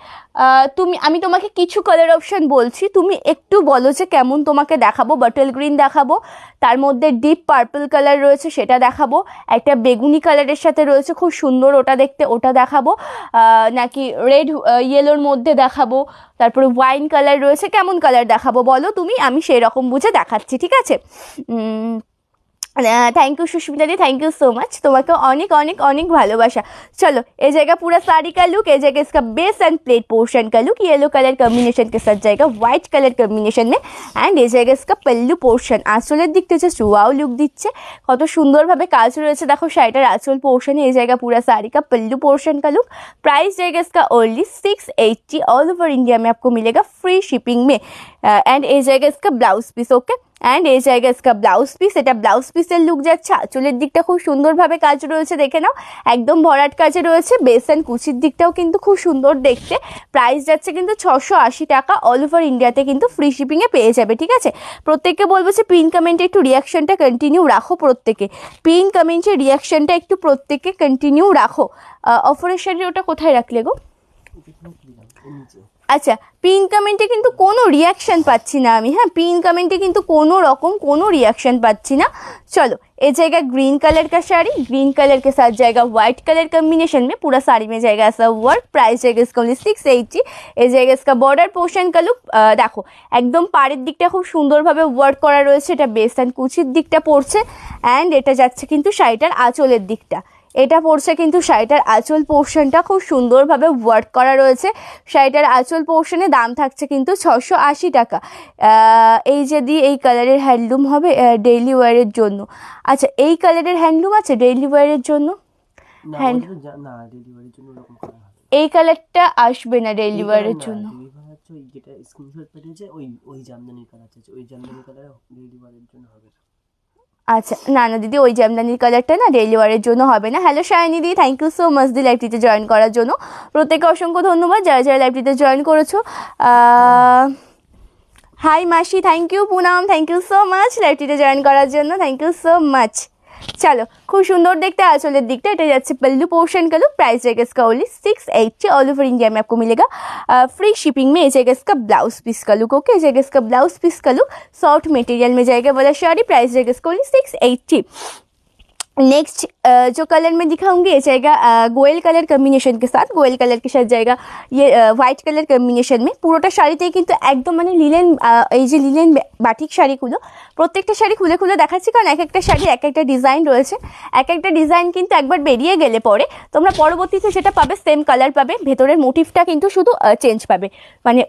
আমি তোমাকে কিছু কালার অপশন বলছি, তুমি একটু বলো যে কেমন তোমাকে দেখাবো। বটল গ্রিন দেখাবো, তার মধ্যে ডিপ পার্পল কালার রয়েছে সেটা দেখাবো, একটা বেগুনি কালারের সাথে রয়েছে খুব সুন্দর ওটা দেখতে, ওটা দেখাবো, নাকি রেড ইয়েলোর মধ্যে দেখাবো, তারপরে ওয়াইন কালার রয়েছে, কেমন কালার দেখাবো বলো তুমি, আমি সেই রকম বুঝে দেখাচ্ছি, ঠিক আছে। Thank you Sushmita the, thank you so much, तुम्हें अनेक अनेक अनेक भालोबासा। चलो ये जाएगा पूरा साड़ी का लुक, ये जाएगा इसका बेस एंड प्लेट पोर्शन का लुक, येलो कलर कम्बिनेशन के साथ जाएगा व्हाइट कलर कम्बिनेशन में, एंड ये जाएगा इसका पल्लू पोर्शन। आँचलेर दिक থেকে ওয়াও লুক দিচ্ছে, কত সুন্দরভাবে কাজ রয়েছে দেখো শাড়িটার আঁচল পোর্শনে। ये जाएगा पूरा साड़ी का पल्लू पोर्शन का लुक। प्राइस जाएगा इसका ओनली 680, ऑल ओवर इंडिया में आपको मिलेगा फ्री शिपिंग में। एंड ये जाएगा इसका ब्लाउज पीस, ओके एंड ये जाएगा इसका ब्लाउज पिस, এটা ব্লাউজ পিসের লুক যাচ্ছে। আঁচলের দিকটা খুব সুন্দরভাবে কাজ রয়েছে, দেখে নাও একদম ভরাট কাজে রয়েছে। বেস এন্ড কুচির দিকটাও কিন্তু খুব সুন্দর দেখতে। প্রাইস যাচ্ছে কিন্তু 680 টাকা, অল ওভার ইন্ডিয়াতে কিন্তু ফ্রি শিপিংয়ে পেয়ে যাবে, ঠিক আছে। প্রত্যেককে বলবো যে পিন কমেন্টে একটু রিয়াকশনটা কন্টিনিউ রাখো, প্রত্যেকে পিন কমেন্টে রিয়াকশনটা একটু প্রত্যেককে কন্টিনিউ রাখো। অফারের শাড়ি ওটা কোথায় রাখলে গো? আচ্ছা পিন কমেন্টে কিন্তু কোনো রিয়াকশন পাচ্ছি না আমি, হ্যাঁ পিন কমেंटे কিন্তু কোনো রকম কোনো रिएक्शन पाচ্ছি ना। चलो ये जाएगा ग्रीन कलर का साड़ी, ग्रीन कलर के साथ जाएगा व्हाइट कलर कम्बिनेशन में, पूरा साड़ी में जाएगा ऐसा वर्क। प्राइस जाएगा इसका ओनली 680। ये जाएगा इसका बॉर्डर पोर्शन का लुक, देखो একদম পাড়ের দিকটা খুব সুন্দরভাবে ওয়ার্ক করা রয়েছে, এটা বেস এন্ড কুচির দিকটা পড়ছে, এন্ড এটা যাচ্ছে কিন্তু শাড়িটার আঁচলের দিকটা। এটা পড়ছে কিন্তু শাড়িটার আঁচল পোর্শনটা খুব সুন্দরভাবে ওয়ার্ক করা রয়েছে। শাড়িটার আঁচল পোর্শনে দাম থাকছে কিন্তু 680 টাকা। এই যদি এই কালারের হ্যান্ডলুম হবে ডেইলি ওয়্যারের জন্য। আচ্ছা, এই কালারের হ্যান্ডলুম আছে ডেইলি ওয়্যারের জন্য? এই কালারটা আসবে না ডেইলি ওয়্যারের জন্য। যেটা স্ক্রিনশট পাঠিয়েছে ওই জামদানি কালার আছে, ওই জামদানি কালার ডেইলি ওয়্যারের জন্য হবে। আচ্ছা, না না দিদি, ওই জামদানির কালারটা না ডেইলি ওয়্যারের জন্য হবে না। হ্যালো শাইনি দি, থ্যাংক ইউ সো মাচ দি লাইভটিতে জয়েন করার জন্য। প্রত্যেকে অসংখ্য ধন্যবাদ যারা যারা লাইভটিতে জয়েন করেছো। হাই মাসি, thank you. Punam, thank you so much লাইভটিতে জয়েন করার জন্য, থ্যাংক ইউ সো মাচ। चलो, खूब सुंदर देखते हैं आंचलेर दिकटा। এটা যাচ্ছে पल्लू पोर्शन का लुक। प्राइस रहेगा इसका ओनली 680। ऑल ओवर इंडिया में आपको मिलेगा फ्री शिपिंग में। ये जाएगा इसका ब्लाउज पीस का लुक। ओके, जाएगा इसका ब्लाउज पीस का लुक, सॉफ्ट मटेरियल में जाएगा वाला साड़ी। प्राइस रहेगा इसका ओनली 680। नेक्स्ट जो कलर में दिखाऊंगी ये जाएगा गोयल कलर कम्बिनेशन के साथ। गोयल कलर के साथ जाएगा ये व्हाइट कलर कम्बिनेशन में। পুরোটা শাড়িতেই কিন্তু একদম মানে লিলেন, এই যে লিলেন বাটিক শাড়িগুলো, প্রত্যেকটা শাড়ি খুলে খুলে দেখাচ্ছি কারণ এক একটা শাড়ি এক একটা ডিজাইন রয়েছে। এক একটা ডিজাইন কিন্তু একবার বেরিয়ে গেলে পরে তোমরা পরবর্তীতে যেটা পাবে সেম কালার পাবে, ভেতরের মোটিভটা কিন্তু শুধু চেঞ্জ পাবে। মানে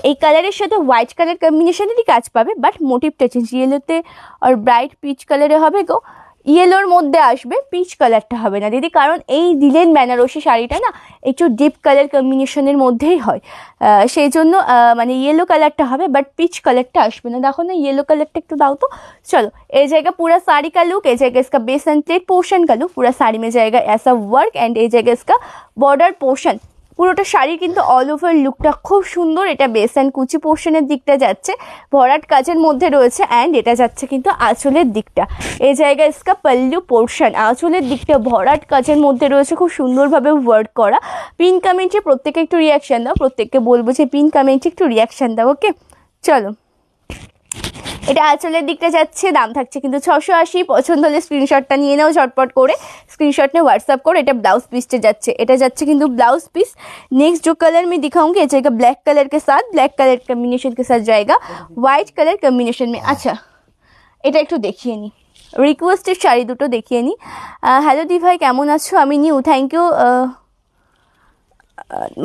এই কালারের সাথে হোয়াইট কালার কম্বিনেশনেরই কাজ পাবে, বাট মোটিভটা চেঞ্জ। ইয়েলোতে আর ব্রাইট পিচ কালারে হবে গো, ইয়েলোর মধ্যে আসবে, পিচ কালারটা হবে না দিদি, কারণ এই দিলেন বেনারসি শাড়িটা না একটু ডিপ কালার কম্বিনেশনের মধ্যেই হয়, সেই জন্য মানে ইয়েলো কালারটা হবে, বাট পিচ কালারটা আসবে না। দেখো না, ইয়েলো কালারটা একটু दाओ तो। चलो, ये जाएगा पूरा साड़ी का लुक। ये जाएगा इसका बेस एंड प्लेट पोर्शन का लुक। पूरा साड़ी में जाएगा ऐसा वर्क एंड ये जाएगा इसका बॉर्डर पोर्शन। পুরোটা শাড়ি কিন্তু অল ওভার লুকটা খুব সুন্দর। এটা বেস অ্যান্ড কুচি পোর্শনের দিকটা যাচ্ছে, ভরাট কাজের মধ্যে রয়েছে, অ্যান্ড এটা যাচ্ছে কিন্তু আঁচলের দিকটা। এই জায়গায় ইসকা পল্লু পোর্শন, আঁচলের দিকটা ভরাট কাজের মধ্যে রয়েছে, খুব সুন্দরভাবে ওয়ার্ক করা। পিন কমেন্টে প্রত্যেকে একটু রিয়াকশান দাও, প্রত্যেককে বলবো যে পিন কমেন্টে একটু রিয়াকশান দাও। ওকে, চলো, এটা আঁচলের দিকটা যাচ্ছে, দাম থাকছে কিন্তু 680। পছন্দ হলে স্ক্রিনশটটা নিয়ে নাও ঝটপট করে, স্ক্রিনশট নিয়ে व्हाट्सएप করো। এটা ब्लाउज पीसটা যাচ্ছে, এটা যাচ্ছে কিন্তু ब्लाउज पीस। नेक्स्ट जो कलर में दिखाऊंगी ये जाएगा ब्लैक कलर के साथ, ब्लैक कलर कम्बिनेशन के साथ जाएगा व्हाइट कलर कम्बिनेशन में। अच्छा, এটা একটু দেখিয়ে নি, রিকোয়েস্টেড শাড়ি দুটো দেখিয়ে নি। হ্যালো দি ভাই, কেমন আছো? আমি নিউ, থ্যাংক ইউ।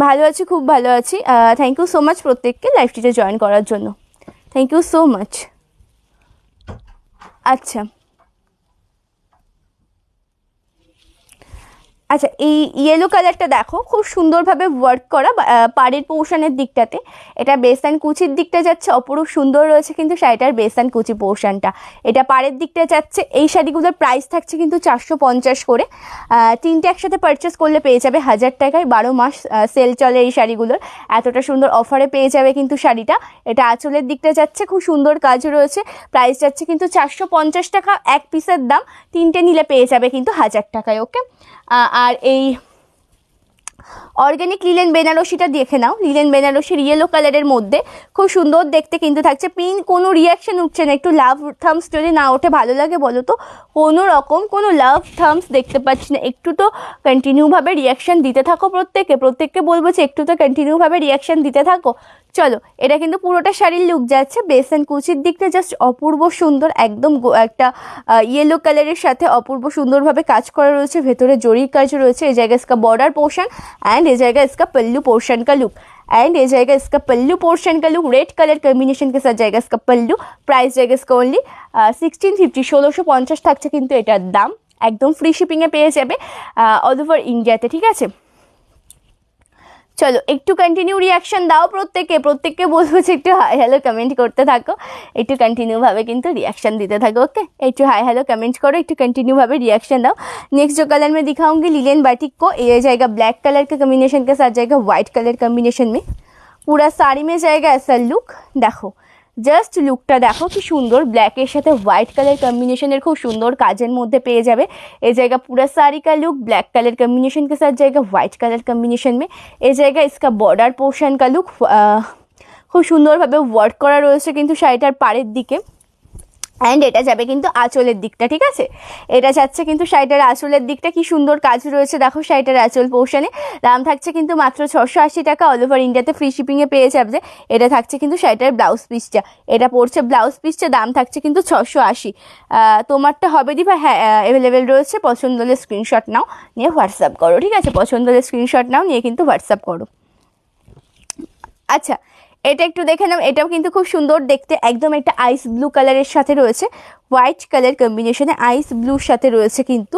ভালো আছি, খুব ভালো আছি। থ্যাংক ইউ সো মাচ প্রত্যেককে লাইভটিতে জয়েন করার জন্য, থ্যাংক ইউ সো মাচ। আচ্ছা আচ্ছা, এই ইয়েলো কালারটা দেখো, খুব সুন্দরভাবে ওয়ার্ক করা পাড়ের পোর্শনের দিকটাতে। এটা বেস অ্যান্ড কুচির দিকটা যাচ্ছে, অপরূপ সুন্দর রয়েছে কিন্তু শাড়িটার বেস অ্যান্ড কুচি পোর্শনটা। এটা পাড়ের দিকটা যাচ্ছে। এই শাড়িগুলোর প্রাইস থাকছে কিন্তু 450 করে। তিনটে একসাথে পারচেস করলে পেয়ে যাবে 1000 টাকায়। 12 মাস সেল চলে এই শাড়িগুলোর, এতটা সুন্দর অফারে পেয়ে যাবে কিন্তু শাড়িটা। এটা আঁচলের দিকটা যাচ্ছে, খুব সুন্দর কাজ রয়েছে। প্রাইস যাচ্ছে কিন্তু 450 টাকা এক পিসের দাম। তিনটে নিলে পেয়ে যাবে কিন্তু 1000 টাকায়। ওকে, আর এই অর্গানিক লিলেন বেনারসিটা দেখে নাও। লিলেন বেনারসির ইয়েলো কালারের মধ্যে খুব সুন্দর দেখতে কিন্তু থাকছে। পিন কোনো রিয়াকশন উঠছে না, একটু লাভ থামস যদি না ওঠে ভালো লাগে বলো তো? কোনো রকম কোনো লাভ থামস দেখতে পাচ্ছি না। একটু তো কন্টিনিউভাবে রিয়াকশান দিতে থাকো, প্রত্যেককে বলবো যে একটু তো কন্টিনিউভাবে রিয়াকশান দিতে থাকো। চলো, এটা কিন্তু পুরোটা শাড়ির লুক যাচ্ছে। বেস অ্যান্ড কুচির দিকটা জাস্ট অপূর্ব সুন্দর, একদম একটা ইয়েলো কালারের সাথে অপূর্ব সুন্দরভাবে কাজ করা রয়েছে, ভেতরে জরির কাজ রয়েছে। এই জায়গায় इसका बॉर्डर पोर्शन एंड ये जाएगा इसका पल्लू पोर्शन का लुक, एंड ये जाएगा इसका पल्लू पोर्शन का लुक। रेड कलर कॉम्बिनेशन के साथ जाएगा इसका पल्लू। प्राइस जाएगा इसका ओनली 1650, 1650 থাকছে কিন্তু এটার দাম। একদম ফ্রি শিপিংয়ে পেয়ে যাবে অল ওভার ইন্ডিয়াতে, ঠিক আছে? চলো, একটু কন্টিনিউ রিয়াকশন দাও প্রত্যেককে বলবো যে একটু হাই হ্যালো কমেন্ট করতে থাকো, একটু কন্টিনিউভাবে কিন্তু রিয়াকশন দিতে থাকো। ओके, একটু हाई हेलो कमेंट करो, একটু कंटिन्यूভাবে रिएक्शन दाओ। नेक्स्ट जो कलर में दिखाऊंगी लिलेन बाटिक को, ये जाएगा ब्लैक कलर के कम्बिनेशन के साथ जाएगा वाइट कलर कम्बिनेशन में। पूरा साड़ी में जाएगा ऐसा लुक। देखो, জাস্ট লুকটা দেখো কি সুন্দর, ব্ল্যাকের সাথে হোয়াইট কালার কম্বিনেশনের খুব সুন্দর কাজের মধ্যে পেয়ে যাবে। এই জায়গা পুরা साड़ी का लुक ब्लैक कलर कम्बिनेशन के साथ जाएगा व्हाइट कलर कम्बिनेशन में। এই জায়গা इसका बॉर्डर पोर्शन का लुक খুব সুন্দরভাবে ওয়ার্ক করা রয়েছে কিন্তু শাড়িটার পাড়ের দিকে। অ্যান্ড এটা যাবে কিন্তু আঁচলের দিকটা, ঠিক আছে? এটা যাচ্ছে কিন্তু শাড়িটার আঁচলের দিকটা, কি সুন্দর কাজ রয়েছে দেখো শাড়িটার আঁচল পোর্শনে। দাম থাকছে কিন্তু মাত্র 680 টাকা, অল ওভার ইন্ডিয়াতে ফ্রি শিপিংয়ে পেয়ে যাবে। এটা থাকছে কিন্তু শাড়িটার ব্লাউজ পিসটা, এটা পড়ছে ব্লাউজ পিসটা, দাম থাকছে কিন্তু 680। তোমারটা হবে দিবা? হ্যাঁ অ্যাভেলেবেল রয়েছে, পছন্দ হলে স্ক্রিনশট নাও, নিয়ে হোয়াটসঅ্যাপ করো, ঠিক আছে? পছন্দ হলে স্ক্রিনশট নাও, নিয়ে কিন্তু হোয়াটসঅ্যাপ করো। আচ্ছা, এটা একটু দেখে নাও, এটাও কিন্তু খুব সুন্দর দেখতে, একদম একটা আইস ব্লু কালারের সাথে রয়েছে হোয়াইট কালার কম্বিনেশনে, আইস ব্লুর সাথে রয়েছে কিন্তু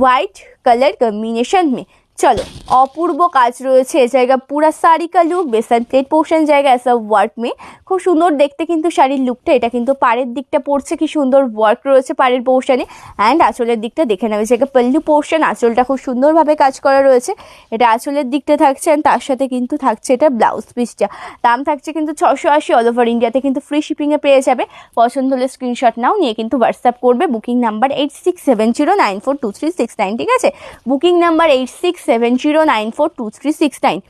হোয়াইট কালার কম্বিনেশন মে। চলো, অপূর্ব কাজ রয়েছে এ জায়গা, পুরা শাড়ি কা লুক বেসান প্লেট পোর্শন জায়গা এসব ওয়ার্ক মে, খুব সুন্দর দেখতে কিন্তু শাড়ির লুকটা। এটা কিন্তু পাড়ের দিকটা পড়ছে, কি সুন্দর ওয়ার্ক রয়েছে পাড়ের পোর্শনে। অ্যান্ড আঁচলের দিকটা দেখে নেবে, জায়গা পল্লু পোর্শন, আঁচলটা খুব সুন্দরভাবে কাজ করা রয়েছে, এটা আঁচলের দিকটা থাকছে। অ্যান্ড তার সাথে কিন্তু থাকছে এটা ব্লাউজ পিসটা, দাম থাকছে কিন্তু 680, অল ওভার ইন্ডিয়াতে কিন্তু ফ্রি শিপিংয়ে পেয়ে যাবে। পছন্দ হলে স্ক্রিনশট নাও, নিয়ে কিন্তু হোয়াটসঅ্যাপ করবে। বুকিং নাম্বার 8670942369, ঠিক আছে? Booking number 8670942369।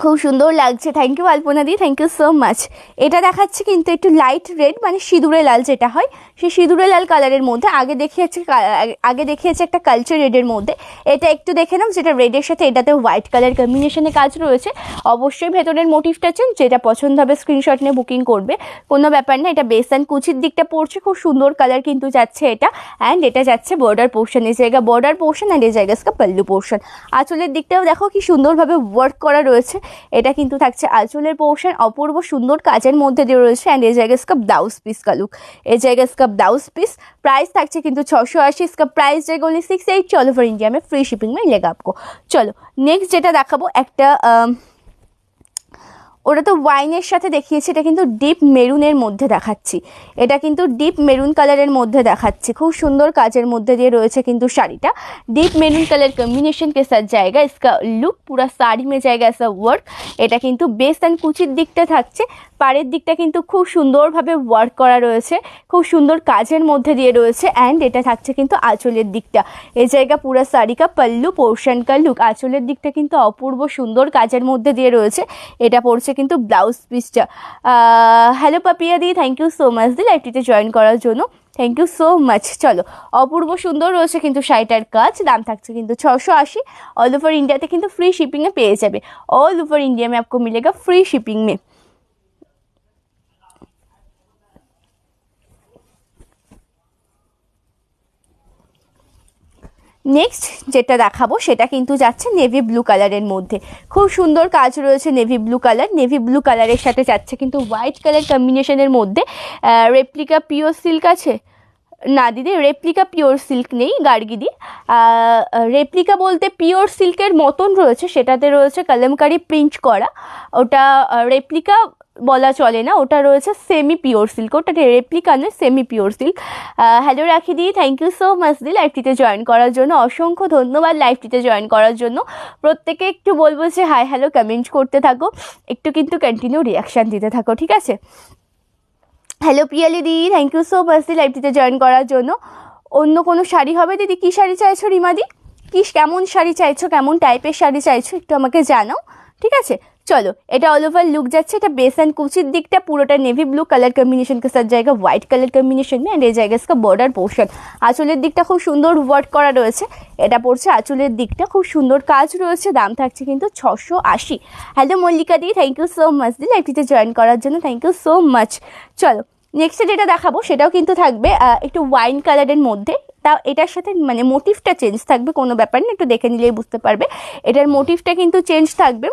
খুব সুন্দর লাগছে, থ্যাংক ইউ আলপনা দি, থ্যাংক ইউ সো মাচ। এটা দেখাচ্ছে কিন্তু একটু লাইট রেড, মানে সিঁদুরে লাল যেটা হয়, সেই সিঁদুরে লাল কালারের মধ্যে। আগে দেখিয়েছে একটা কালচার রেডের মধ্যে, এটা একটু দেখে নাও, যেটা রেডের সাথে এটাতে হোয়াইট কালার কম্বিনেশনে কাজ রয়েছে। অবশ্যই ভেতরের মোটিভটা চেন, যেটা পছন্দ হবে স্ক্রিনশট নিয়ে বুকিং করবে, কোনো ব্যাপার না। এটা বেস অ্যান্ড কুচির দিকটা পড়ছে, খুব সুন্দর কালার কিন্তু যাচ্ছে এটা। অ্যান্ড এটা যাচ্ছে বর্ডার পোর্শন, এই জায়গা বর্ডার পোর্শন, অ্যান্ড এই জায়গা পল্লু পোর্শন। আঁচলের দিকটাও দেখো কি সুন্দরভাবে ওয়ার্ক করা রয়েছে, এটা কিন্তু থাকছে আঁচলের পোর্শন, অপূর্ব সুন্দর কাজের মধ্যে দিয়ে রয়েছে। অ্যান্ড এই জায়গা इसका ब्लाउज पीस का लुक, এই জায়গা इसका ब्लाउज पीस। प्राइस থাকছে কিন্তু 680, इसका प्राइस जाएगा ओनली 680, ऑल ओवर इंडिया में फ्री शिपिंग में मिलेगा आपको। চলো নেক্সট যেটা দেখাবো, একটা ওটা তো ওয়াইনের সাথে দেখিয়েছি, এটা কিন্তু ডিপ মেরুনের মধ্যে দেখাচ্ছি। এটা কিন্তু ডিপ মেরুন কালারের মধ্যে দেখাচ্ছি, খুব সুন্দর কাজের মধ্যে দিয়ে রয়েছে কিন্তু শাড়িটা। ডিপ মেরুন কালার কম্বিনেশন के साथ जाएगा इसका लुक, पूरा साड़ी में जाएगा ऐसा वर्क। এটা কিন্তু বেস অ্যান্ড কুচির দিকটা থাকছে, পাড়ের দিকটা কিন্তু খুব সুন্দরভাবে ওয়ার্ক করা রয়েছে, খুব সুন্দর কাজের মধ্যে দিয়ে রয়েছে। অ্যান্ড এটা থাকছে কিন্তু আঁচলের দিকটা, এই জায়গা পুরা শাড়ি কা পল্লু পোর্শন কা লুক। আঁচলের দিকটা কিন্তু অপূর্ব সুন্দর কাজের মধ্যে দিয়ে রয়েছে, এটা পড়ছে কিন্তু ব্লাউজ পিসটা। হ্যালো পাপিয়া দি, থ্যাংক ইউ সো মাচ দি লাইভটিতে জয়েন করার জন্য, থ্যাংক ইউ সো মাচ। চলো, অপূর্ব সুন্দর রয়েছে কিন্তু শাড়িটার কাজ, দাম থাকছে কিন্তু 680, ऑल ओवर इंडिया কিন্তু फ्री शिपिंग में পেয়ে যাবে। ऑल ओवर इंडिया में आपको मिलेगा फ्री शिपिंग में। নেক্সট যেটা দেখাবো সেটা কিন্তু যাচ্ছে নেভি ব্লু কালারের মধ্যে, খুব সুন্দর কাজ রয়েছে navy blue colour. Navy blue কালারের সাথে যাচ্ছে কিন্তু হোয়াইট কালার কম্বিনেশনের মধ্যে। রেপ্লিকা পিওর সিল্ক আছে না দিদি, রেপ্লিকা পিওর সিল্ক নেই গার্গিদি, রেপ্লিকা বলতে পিওর সিল্কের মতন রয়েছে, সেটাতে রয়েছে কলমকারি প্রিন্ট করা, ওটা রেপ্লিকা বলা চলে না, ওটা রয়েছে সেমি পিওর সিল্ক, ওটা রেপ্লিকা নয়, semi pure silk. Hello Rakhi দি, থ্যাংক ইউ সো মাচ দি লাইভটিতে জয়েন করার জন্য, অসংখ্য ধন্যবাদ লাইভটিতে জয়েন করার জন্য। প্রত্যেকে একটু বলবো যে হাই হ্যালো কমেন্ট করতে থাকো, একটু কিন্তু কন্টিনিউ রিয়াকশান দিতে থাকো, ঠিক আছে? হ্যালো পিয়ালি দি, থ্যাংক ইউ সো মাচ দি লাইভটিতে জয়েন করার জন্য। অন্য কোনো শাড়ি হবে দিদি? কী শাড়ি চাইছো রিমাদি? কেমন শাড়ি চাইছো, কেমন টাইপের শাড়ি চাইছো একটু আমাকে জানাও, ঠিক আছে? চলো, এটা অল ওভার লুক যাচ্ছে, এটা বেস অ্যান্ড কুচির দিকটা পুরোটা নেভি ব্লू कलर कम्बिनेशन के साथ जाएगा হোয়াইট কালার কম্বিনেশন में। এন্ড এই জায়গা इसका বর্ডার পোর্শন, আঁচলের দিকটা খুব সুন্দর ওয়ার্ক করা রয়েছে, এটা পড়ছে আঁচলের দিকটা, খুব সুন্দর কাজ রয়েছে, দাম থাকছে কিন্তু 680। হ্যালো মল্লিকা দি, থ্যাংক ইউ সো মাচ দি লাইভটিতে জয়েন করার জন্য, থ্যাংক ইউ সো মাচ। চলো নেক্সটে যেটা দেখাবো সেটাও কিন্তু থাকবে একটু ওয়াইন কালারের মধ্যে, তাও এটার সাথে মানে মোটিভটা চেঞ্জ থাকবে, কোনো ব্যাপার না, একটু দেখে নিলেই বুঝতে পারবে এটার মোটিভটা কিন্তু চেঞ্জ থাকবে।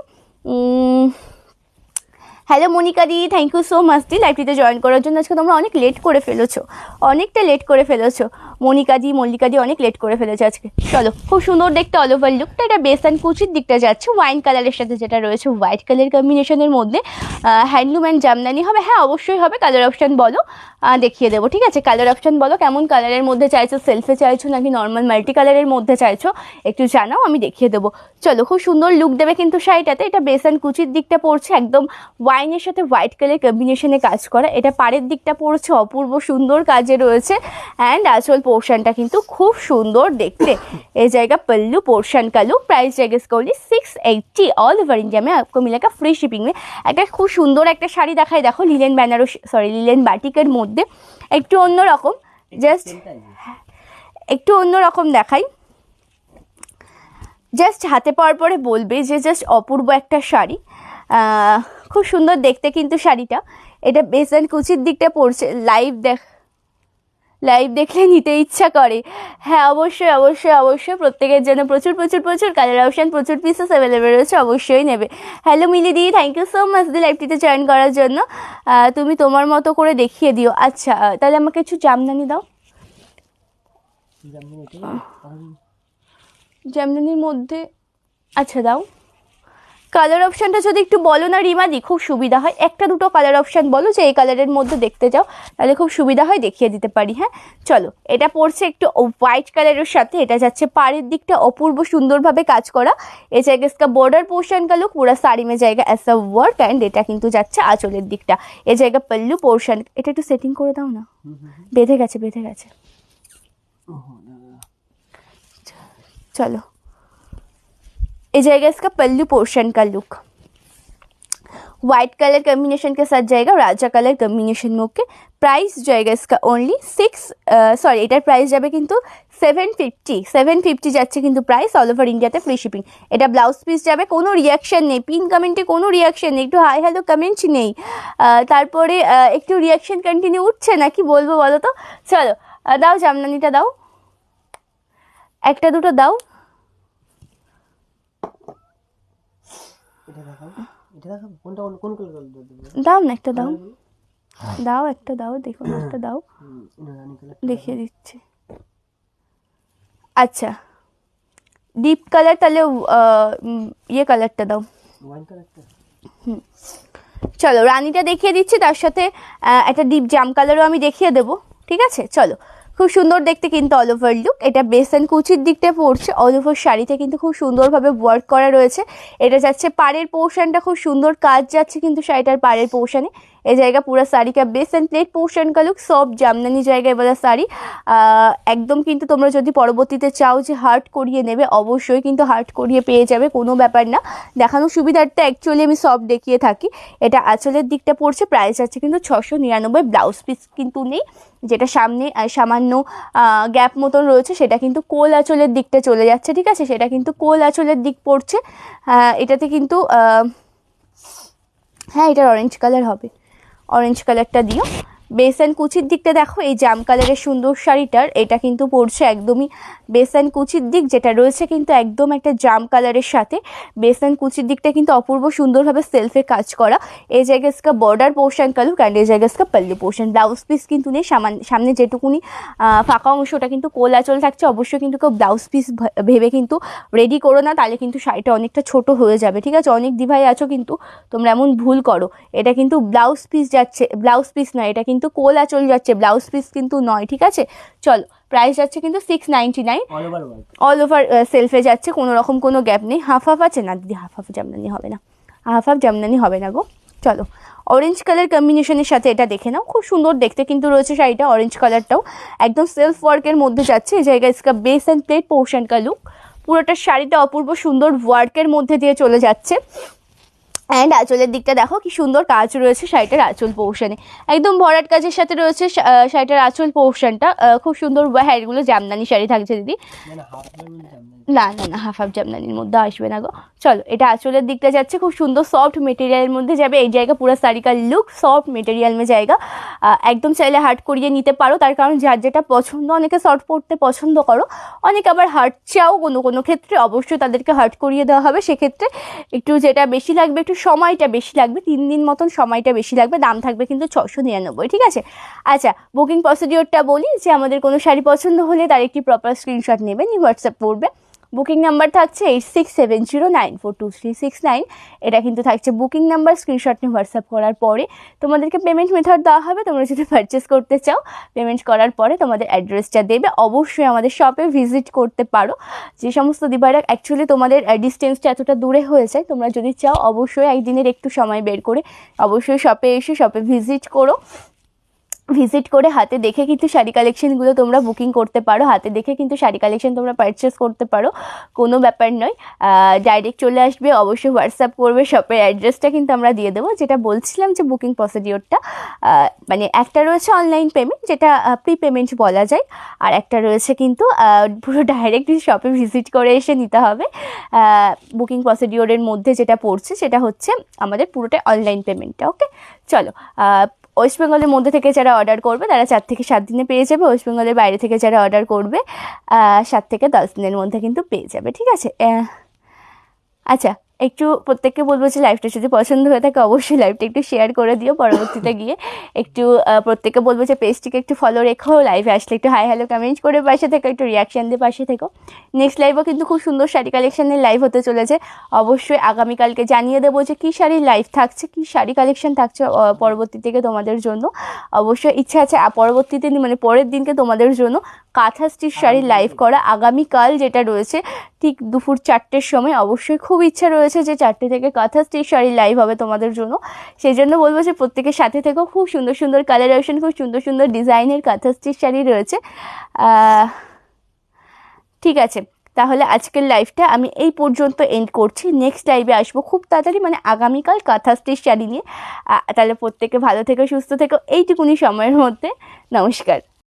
হ্যালো মনিকা দি, থ্যাংক ইউ সো মাচ দি লাইভটিতে জয়েন করার জন্য। আজকে তোমরা অনেক লেট করে ফেলেছো, অনেকটা লেট করে ফেলেছো মনিকা দি, মল্লিকা দি অনেক লেট করে ফেলেছে আজকে। চলো, খুব সুন্দর দেখতে অল ওভার লুকটা, এটা বেস অ্যান্ড কুচির দিকটা যাচ্ছে ওয়াইন কালারের সাথে, যেটা রয়েছে হোয়াইট কালার কম্বিনেশনের মধ্যে। হ্যান্ডলুম অ্যান্ড জামদানি হবে? হ্যাঁ অবশ্যই হবে, কালার অপশান বলো, দেখিয়ে দেবো, ঠিক আছে? কালার অপশান বলো, কেমন কালারের মধ্যে চাইছো, সেলফে চাইছো নাকি নর্মাল মাল্টি কালারের মধ্যে চাইছো, একটু জানাও, আমি দেখিয়ে দেবো। চলো, খুব সুন্দর লুক দেবে কিন্তু শাড়িটাতে, এটা বেস অ্যান্ড কুচির দিকটা পড়ছে একদম ওয়াইন ওয়াইনের সাথে হোয়াইট কালার কম্বিনেশনে কাজ করা। এটা পাড়ের দিকটা পড়ছে অপূর্ব সুন্দর কাজে রয়েছে অ্যান্ড আঁচল পোর্শনটা কিন্তু খুব সুন্দর দেখতে। এই জায়গা पल्लू पोर्शन का लुक। प्राइस जाएगा इसका ओनली 680 ऑल ओवर इंडिया में आपको मिलेगा फ्री शिपिंग में। একটা খুব সুন্দর একটা শাড়ি দেখাই, দেখো লিলেন বেনারসি লিলেন বাটিকের মধ্যে একটু অন্যরকম, জাস্ট একটু অন্যরকম দেখাই। জাস্ট হাতে পাওয়ার পরে বলবে যে জাস্ট অপূর্ব একটা শাড়ি, খুব সুন্দর দেখতে কিন্তু শাড়িটা। এটা বেসন কুচির দিকটা পড়ছে, লাইভ দেখলে নিতে ইচ্ছা করে। হ্যাঁ অবশ্যই অবশ্যই অবশ্যই, প্রত্যেকের জন্য প্রচুর প্রচুর প্রচুর কালার অপশান, প্রচুর পিসেস অ্যাভেলেবেল রয়েছে, অবশ্যই নেবে। হ্যালো মিলি দি, থ্যাংক ইউ সো মাচ দি লাইভটিতে জয়েন করার জন্য। তুমি তোমার মতো করে দেখিয়ে দিও। আচ্ছা তাহলে আমাকে কিছু জামদানি দাও। জামদানির মধ্যে আচ্ছা দাও। কালার অপশানটা যদি একটু বলো না রিমাদি, খুব সুবিধা হয়। একটা দুটো কালার অপশান বলো যে এই কালারের মধ্যে দেখতে যাও, তাহলে খুব সুবিধা হয়, দেখিয়ে দিতে পারি। হ্যাঁ চলো, এটা পড়ছে একটু হোয়াইট কালারের সাথে, এটা যাচ্ছে পাড়ের দিকটা অপূর্ব সুন্দরভাবে কাজ করা। এই জায়গা इसका बॉर्डर पोर्शन का लुक पूरा साड़ी में जाएगा ऐसा वर्क एंड এটা কিন্তু যাচ্ছে আঁচলের দিকটা। এই জায়গা पल्लू पोर्शन, এটা একটু সেটিং করে দাও না, বেঁধে গেছে। चलो इस जाएगा इसका पल्लू पोर्शन का लुक, वाइट कलर कॉम्बिनेशन के साथ जाएगा, राजा कलर कॉम्बिनेशन में। ओके प्राइस जाएगा इसका ओनली এটার প্রাইস যাবে কিন্তু 750 যাচ্ছে কিন্তু প্রাইস অল ওভার ইন্ডিয়াতে ফ্রি শিপিং। এটা ব্লাউজ পিস যাবে, কোনো রিয়াকশন নেই, পিন কমেন্টে কোনো রিয়াকশন নেই, একটু হাই হ্যালো কমেন্ট নেই, তারপরে একটু রিয়াকশন কন্টিনিউ উঠছে না, কি বলবো বলো তো। চলো দাও জামদানিটা দাও, একটা দুটো দাও। দাও না একটা দাও, দাও একটা দাও, দেখো না একটা দাও, দেখিয়ে দিচ্ছি। আচ্ছা ডিপ কালার, তাহলে ইয়ে কালারটা দাও। চলো রানিটা দেখিয়ে দিচ্ছি, তার সাথে একটা ডিপ জাম কালারও আমি দেখিয়ে দেবো, ঠিক আছে। চলো খুব সুন্দর দেখতে কিন্তু অল ওভার লুক। এটা বেসন কুচির দিকটা পড়ছে, অল ওভার শাড়িতে কিন্তু খুব সুন্দরভাবে ওয়ার্ক করা রয়েছে। এটা যাচ্ছে পাড়ের পোর্শনটা, খুব সুন্দর কাজ যাচ্ছে কিন্তু শাড়িটার পাড়ের পোর্শনে। এই জায়গা পুরো শাড়ি কা বেস এন্ড প্লেট পোর্শন কা লুক, সব জামদানি জায়গায় বলা শাড়ি। একদম কিন্তু তোমরা যদি পরবর্তীতে চাও যে হার্ট করিয়ে নেবে, অবশ্যই কিন্তু হার্ট করিয়ে পেয়ে যাবে, কোনো ব্যাপার না। দেখানোর সুবিধার্থে অ্যাকচুয়ালি আমি সব দেখিয়ে থাকি। এটা আঁচলের দিকটা পড়ছে, প্রাইস আছে কিন্তু 699। ব্লাউজ পিস কিন্তু নেই, যেটা সামনে সামান্য গ্যাপ মতন রয়েছে সেটা কিন্তু কোল আঁচলের দিকটা চলে যাচ্ছে, ঠিক আছে, সেটা কিন্তু কোল আঁচলের দিক পড়ছে। এটাতে কিন্তু হ্যাঁ এটার অরেঞ্জ কালার হবে, অরেঞ্জ কালারটা দিও। বেসন কুচির দিকটা দেখো, এই জাম কালারের সুন্দর শাড়িটার এটা কিন্তু পড়ছে একদমই বেসন কুচির দিক, যেটা রয়েছে কিন্তু একদম একটা জাম কালারের সাথে। বেসন কুচির দিকটা কিন্তু অপূর্ব সুন্দরভাবে সেলফে কাজ করা। এই জায়গায় इसका বর্ডার পোর্শন কালু অ্যান্ড এই জায়গায় इसका পল্লু পোর্শন। ব্লাউজ পিস কিন্তু নেই, সামনে যেটুকুনি ফাঁকা অংশটা কিন্তু কোল আঁচল থাকছে। অবশ্যই কিন্তু কেউ ব্লাউজ পিস ভেবে কিন্তু রেডি করো না, তাহলে কিন্তু শাড়িটা অনেকটা ছোট হয়ে যাবে, ঠিক আছে। অনেক দিভাই আছো কিন্তু তোমরা এমন ভুল করো। এটা কিন্তু ব্লাউজ পিস যাচ্ছে, ব্লাউজ পিস নয়, এটা কিন্তু কোল আঁচল যাচ্ছে, ব্লাউজ পিস কিন্তু নয়, ঠিক আছে। চলো প্রাইস যাচ্ছে কিন্তু 699, অল ওভার সেলফে যাচ্ছে, কোনো রকম কোনো গ্যাপ নেই। হাফ হাফ আছে না দিদি, হাফ জামদানি হবে না, হাফ জামদানি হবে না গো। চলো অরেঞ্জ কালার কম্বিনেশনের সাথে এটা দেখে নাও, খুব সুন্দর দেখতে কিন্তু রয়েছে শাড়িটা। অরেঞ্জ কালারটাও একদম সেলফ ওয়ার্কের মধ্যে যাচ্ছে। এই জায়গায় इसका বেস অ্যান্ড প্লেট পোর্শন কা লুক, পুরোটা শাড়িটা অপূর্ব সুন্দর ওয়ার্কের মধ্যে দিয়ে চলে যাচ্ছে। অ্যান্ড আঁচলের দিকটা দেখো কি সুন্দর কাজ রয়েছে শাড়িটার আঁচল পোর্শনে, একদম ভরাট কাজের সাথে রয়েছে শাড়িটার আঁচল পোর্শনটা। খুব সুন্দর। হ্যাঁ এগুলো জামদানি শাড়ি থাকছে দিদি, না না না হাফ জামদানির মধ্যে আসবে না গো। চলো এটা আঁচলের দিকটা যাচ্ছে, খুব সুন্দর সফট মেটেরিয়ালের মধ্যে যাবে। এই জায়গা পুরো শাড়ি কা লুক সফট মেটেরিয়াল में जाएगा। একদম চাইলে হার্ট করিয়ে নিতে পারো, তার কারণ যার যেটা পছন্দ, অনেকে শর্ট পরতে পছন্দ করো, অনেকে আবার হার্ট চাও, কোনো ক্ষেত্রে অবশ্যই তাদেরকে হার্ট করিয়ে দেওয়া হবে। সেক্ষেত্রে একটু যেটা বেশি লাগবে, একটু সময়টা বেশি লাগবে, 3 দিন মতন সময়টা বেশি লাগবে। দাম থাকবে কিন্তু 699, ঠিক আছে। আচ্ছা বুকিং প্রসিডিওরটা বলি যে আমাদের কোনো শাড়ি পছন্দ হলে তার একটি প্রপার স্ক্রিনশট নেবেন, হোয়াটসঅ্যাপ করবে। বুকিং নাম্বার থাকছে 8670942369। এটা কিন্তু থাকছে বুকিং নাম্বার। স্ক্রিনশট নিয়ে হোয়াটসঅ্যাপ করার পরে তোমাদেরকে পেমেন্ট মেথড দেওয়া হবে। তোমরা যদি পারচেস করতে চাও, পেমেন্ট করার পরে তোমাদের অ্যাড্রেসটা দেবে। অবশ্যই আমাদের শপে ভিজিট করতে পারো। যে সমস্ত দিদিভাইরা অ্যাকচুয়ালি তোমাদের ডিস্টেন্সটা এতটা দূরে হয়ে যায়, তোমরা যদি চাও অবশ্যই একদিনের একটু সময় বের করে অবশ্যই শপে এসে শপে ভিজিট করো। ভিজিট করে হাতে দেখে কিন্তু শাড়ি কালেকশনগুলো তোমরা বুকিং করতে পারো। হাতে দেখে কিন্তু শাড়ি কালেকশন তোমরা পারচেস করতে পারো, কোনো ব্যাপার নয়। ডাইরেক্ট চলে আসবে, অবশ্যই হোয়াটসঅ্যাপ করবে। শপের অ্যাড্রেসটা কিন্তু আমরা দিয়ে দেবো। যেটা বলছিলাম যে বুকিং প্রসিডিওরটা মানে একটা রয়েছে অনলাইন পেমেন্ট, যেটা প্রি পেমেন্ট বলা যায়, আর একটা রয়েছে কিন্তু পুরো ডাইরেক্ট শপে ভিজিট করে এসে নিতে হবে। বুকিং প্রসিডিওরের মধ্যে যেটা পড়ছে সেটা হচ্ছে আমাদের পুরোটাই অনলাইন পেমেন্টটা। ওকে, চলো। ওয়েস্ট বেঙ্গলের মধ্যে থেকে যারা অর্ডার করবে তারা 4 থেকে 7 দিনে পেয়ে যাবে। ওয়েস্ট বেঙ্গলের বাইরে থেকে যারা অর্ডার করবে 7 থেকে 10 দিনের মধ্যে কিন্তু পেয়ে যাবে, ঠিক আছে। আচ্ছা, একটু প্রত্যেককে বলবো যে লাইভটা যদি পছন্দ হয়ে থাকে অবশ্যই লাইভটা একটু শেয়ার করে দিও। পরবর্তীতে গিয়ে একটু প্রত্যেককে বলবো যে পেজটিকে একটু ফলো রেখো। লাইভে আসলে একটু হাই হ্যালো কমেন্ট করে পাশে থেকো, একটু রিয়াকশান দিয়ে পাশে থেকো। নেক্সট লাইভও কিন্তু খুব সুন্দর শাড়ি কালেকশানের লাইভ হতে চলেছে। অবশ্যই আগামীকালকে জানিয়ে দেবো যে কী শাড়ির লাইভ থাকছে, কী শাড়ি কালেকশান থাকছে পরবর্তী থেকে তোমাদের জন্য। অবশ্যই ইচ্ছা আছে পরবর্তীতে মানে পরের দিনকে তোমাদের জন্য কাঁথা স্টিচ শাড়ির লাইভ করা। আগামীকাল যেটা রয়েছে ঠিক দুপুর 4টের সময় অবশ্যই খুব ইচ্ছা রয়েছে যে 4টে থেকে কাঁথা স্টিচ শাড়ির লাইভ হবে তোমাদের জন্য। সেই জন্য বলবো যে প্রত্যেকের সাথে থেকেও। খুব সুন্দর সুন্দর কালারেশন, খুব সুন্দর সুন্দর ডিজাইনের কাঁথা স্টিচ শাড়ি রয়েছে। ঠিক আছে, তাহলে আজকের লাইভটা আমি এই পর্যন্ত এন্ড করছি। নেক্সট লাইভে আসবো খুব তাড়াতাড়ি, মানে আগামীকাল কাঁথা স্টিচ শাড়ি নিয়ে। তাহলে প্রত্যেকে ভালো থেকো, সুস্থ থেকো এইটুকুনি সময়ের মধ্যে। নমস্কার।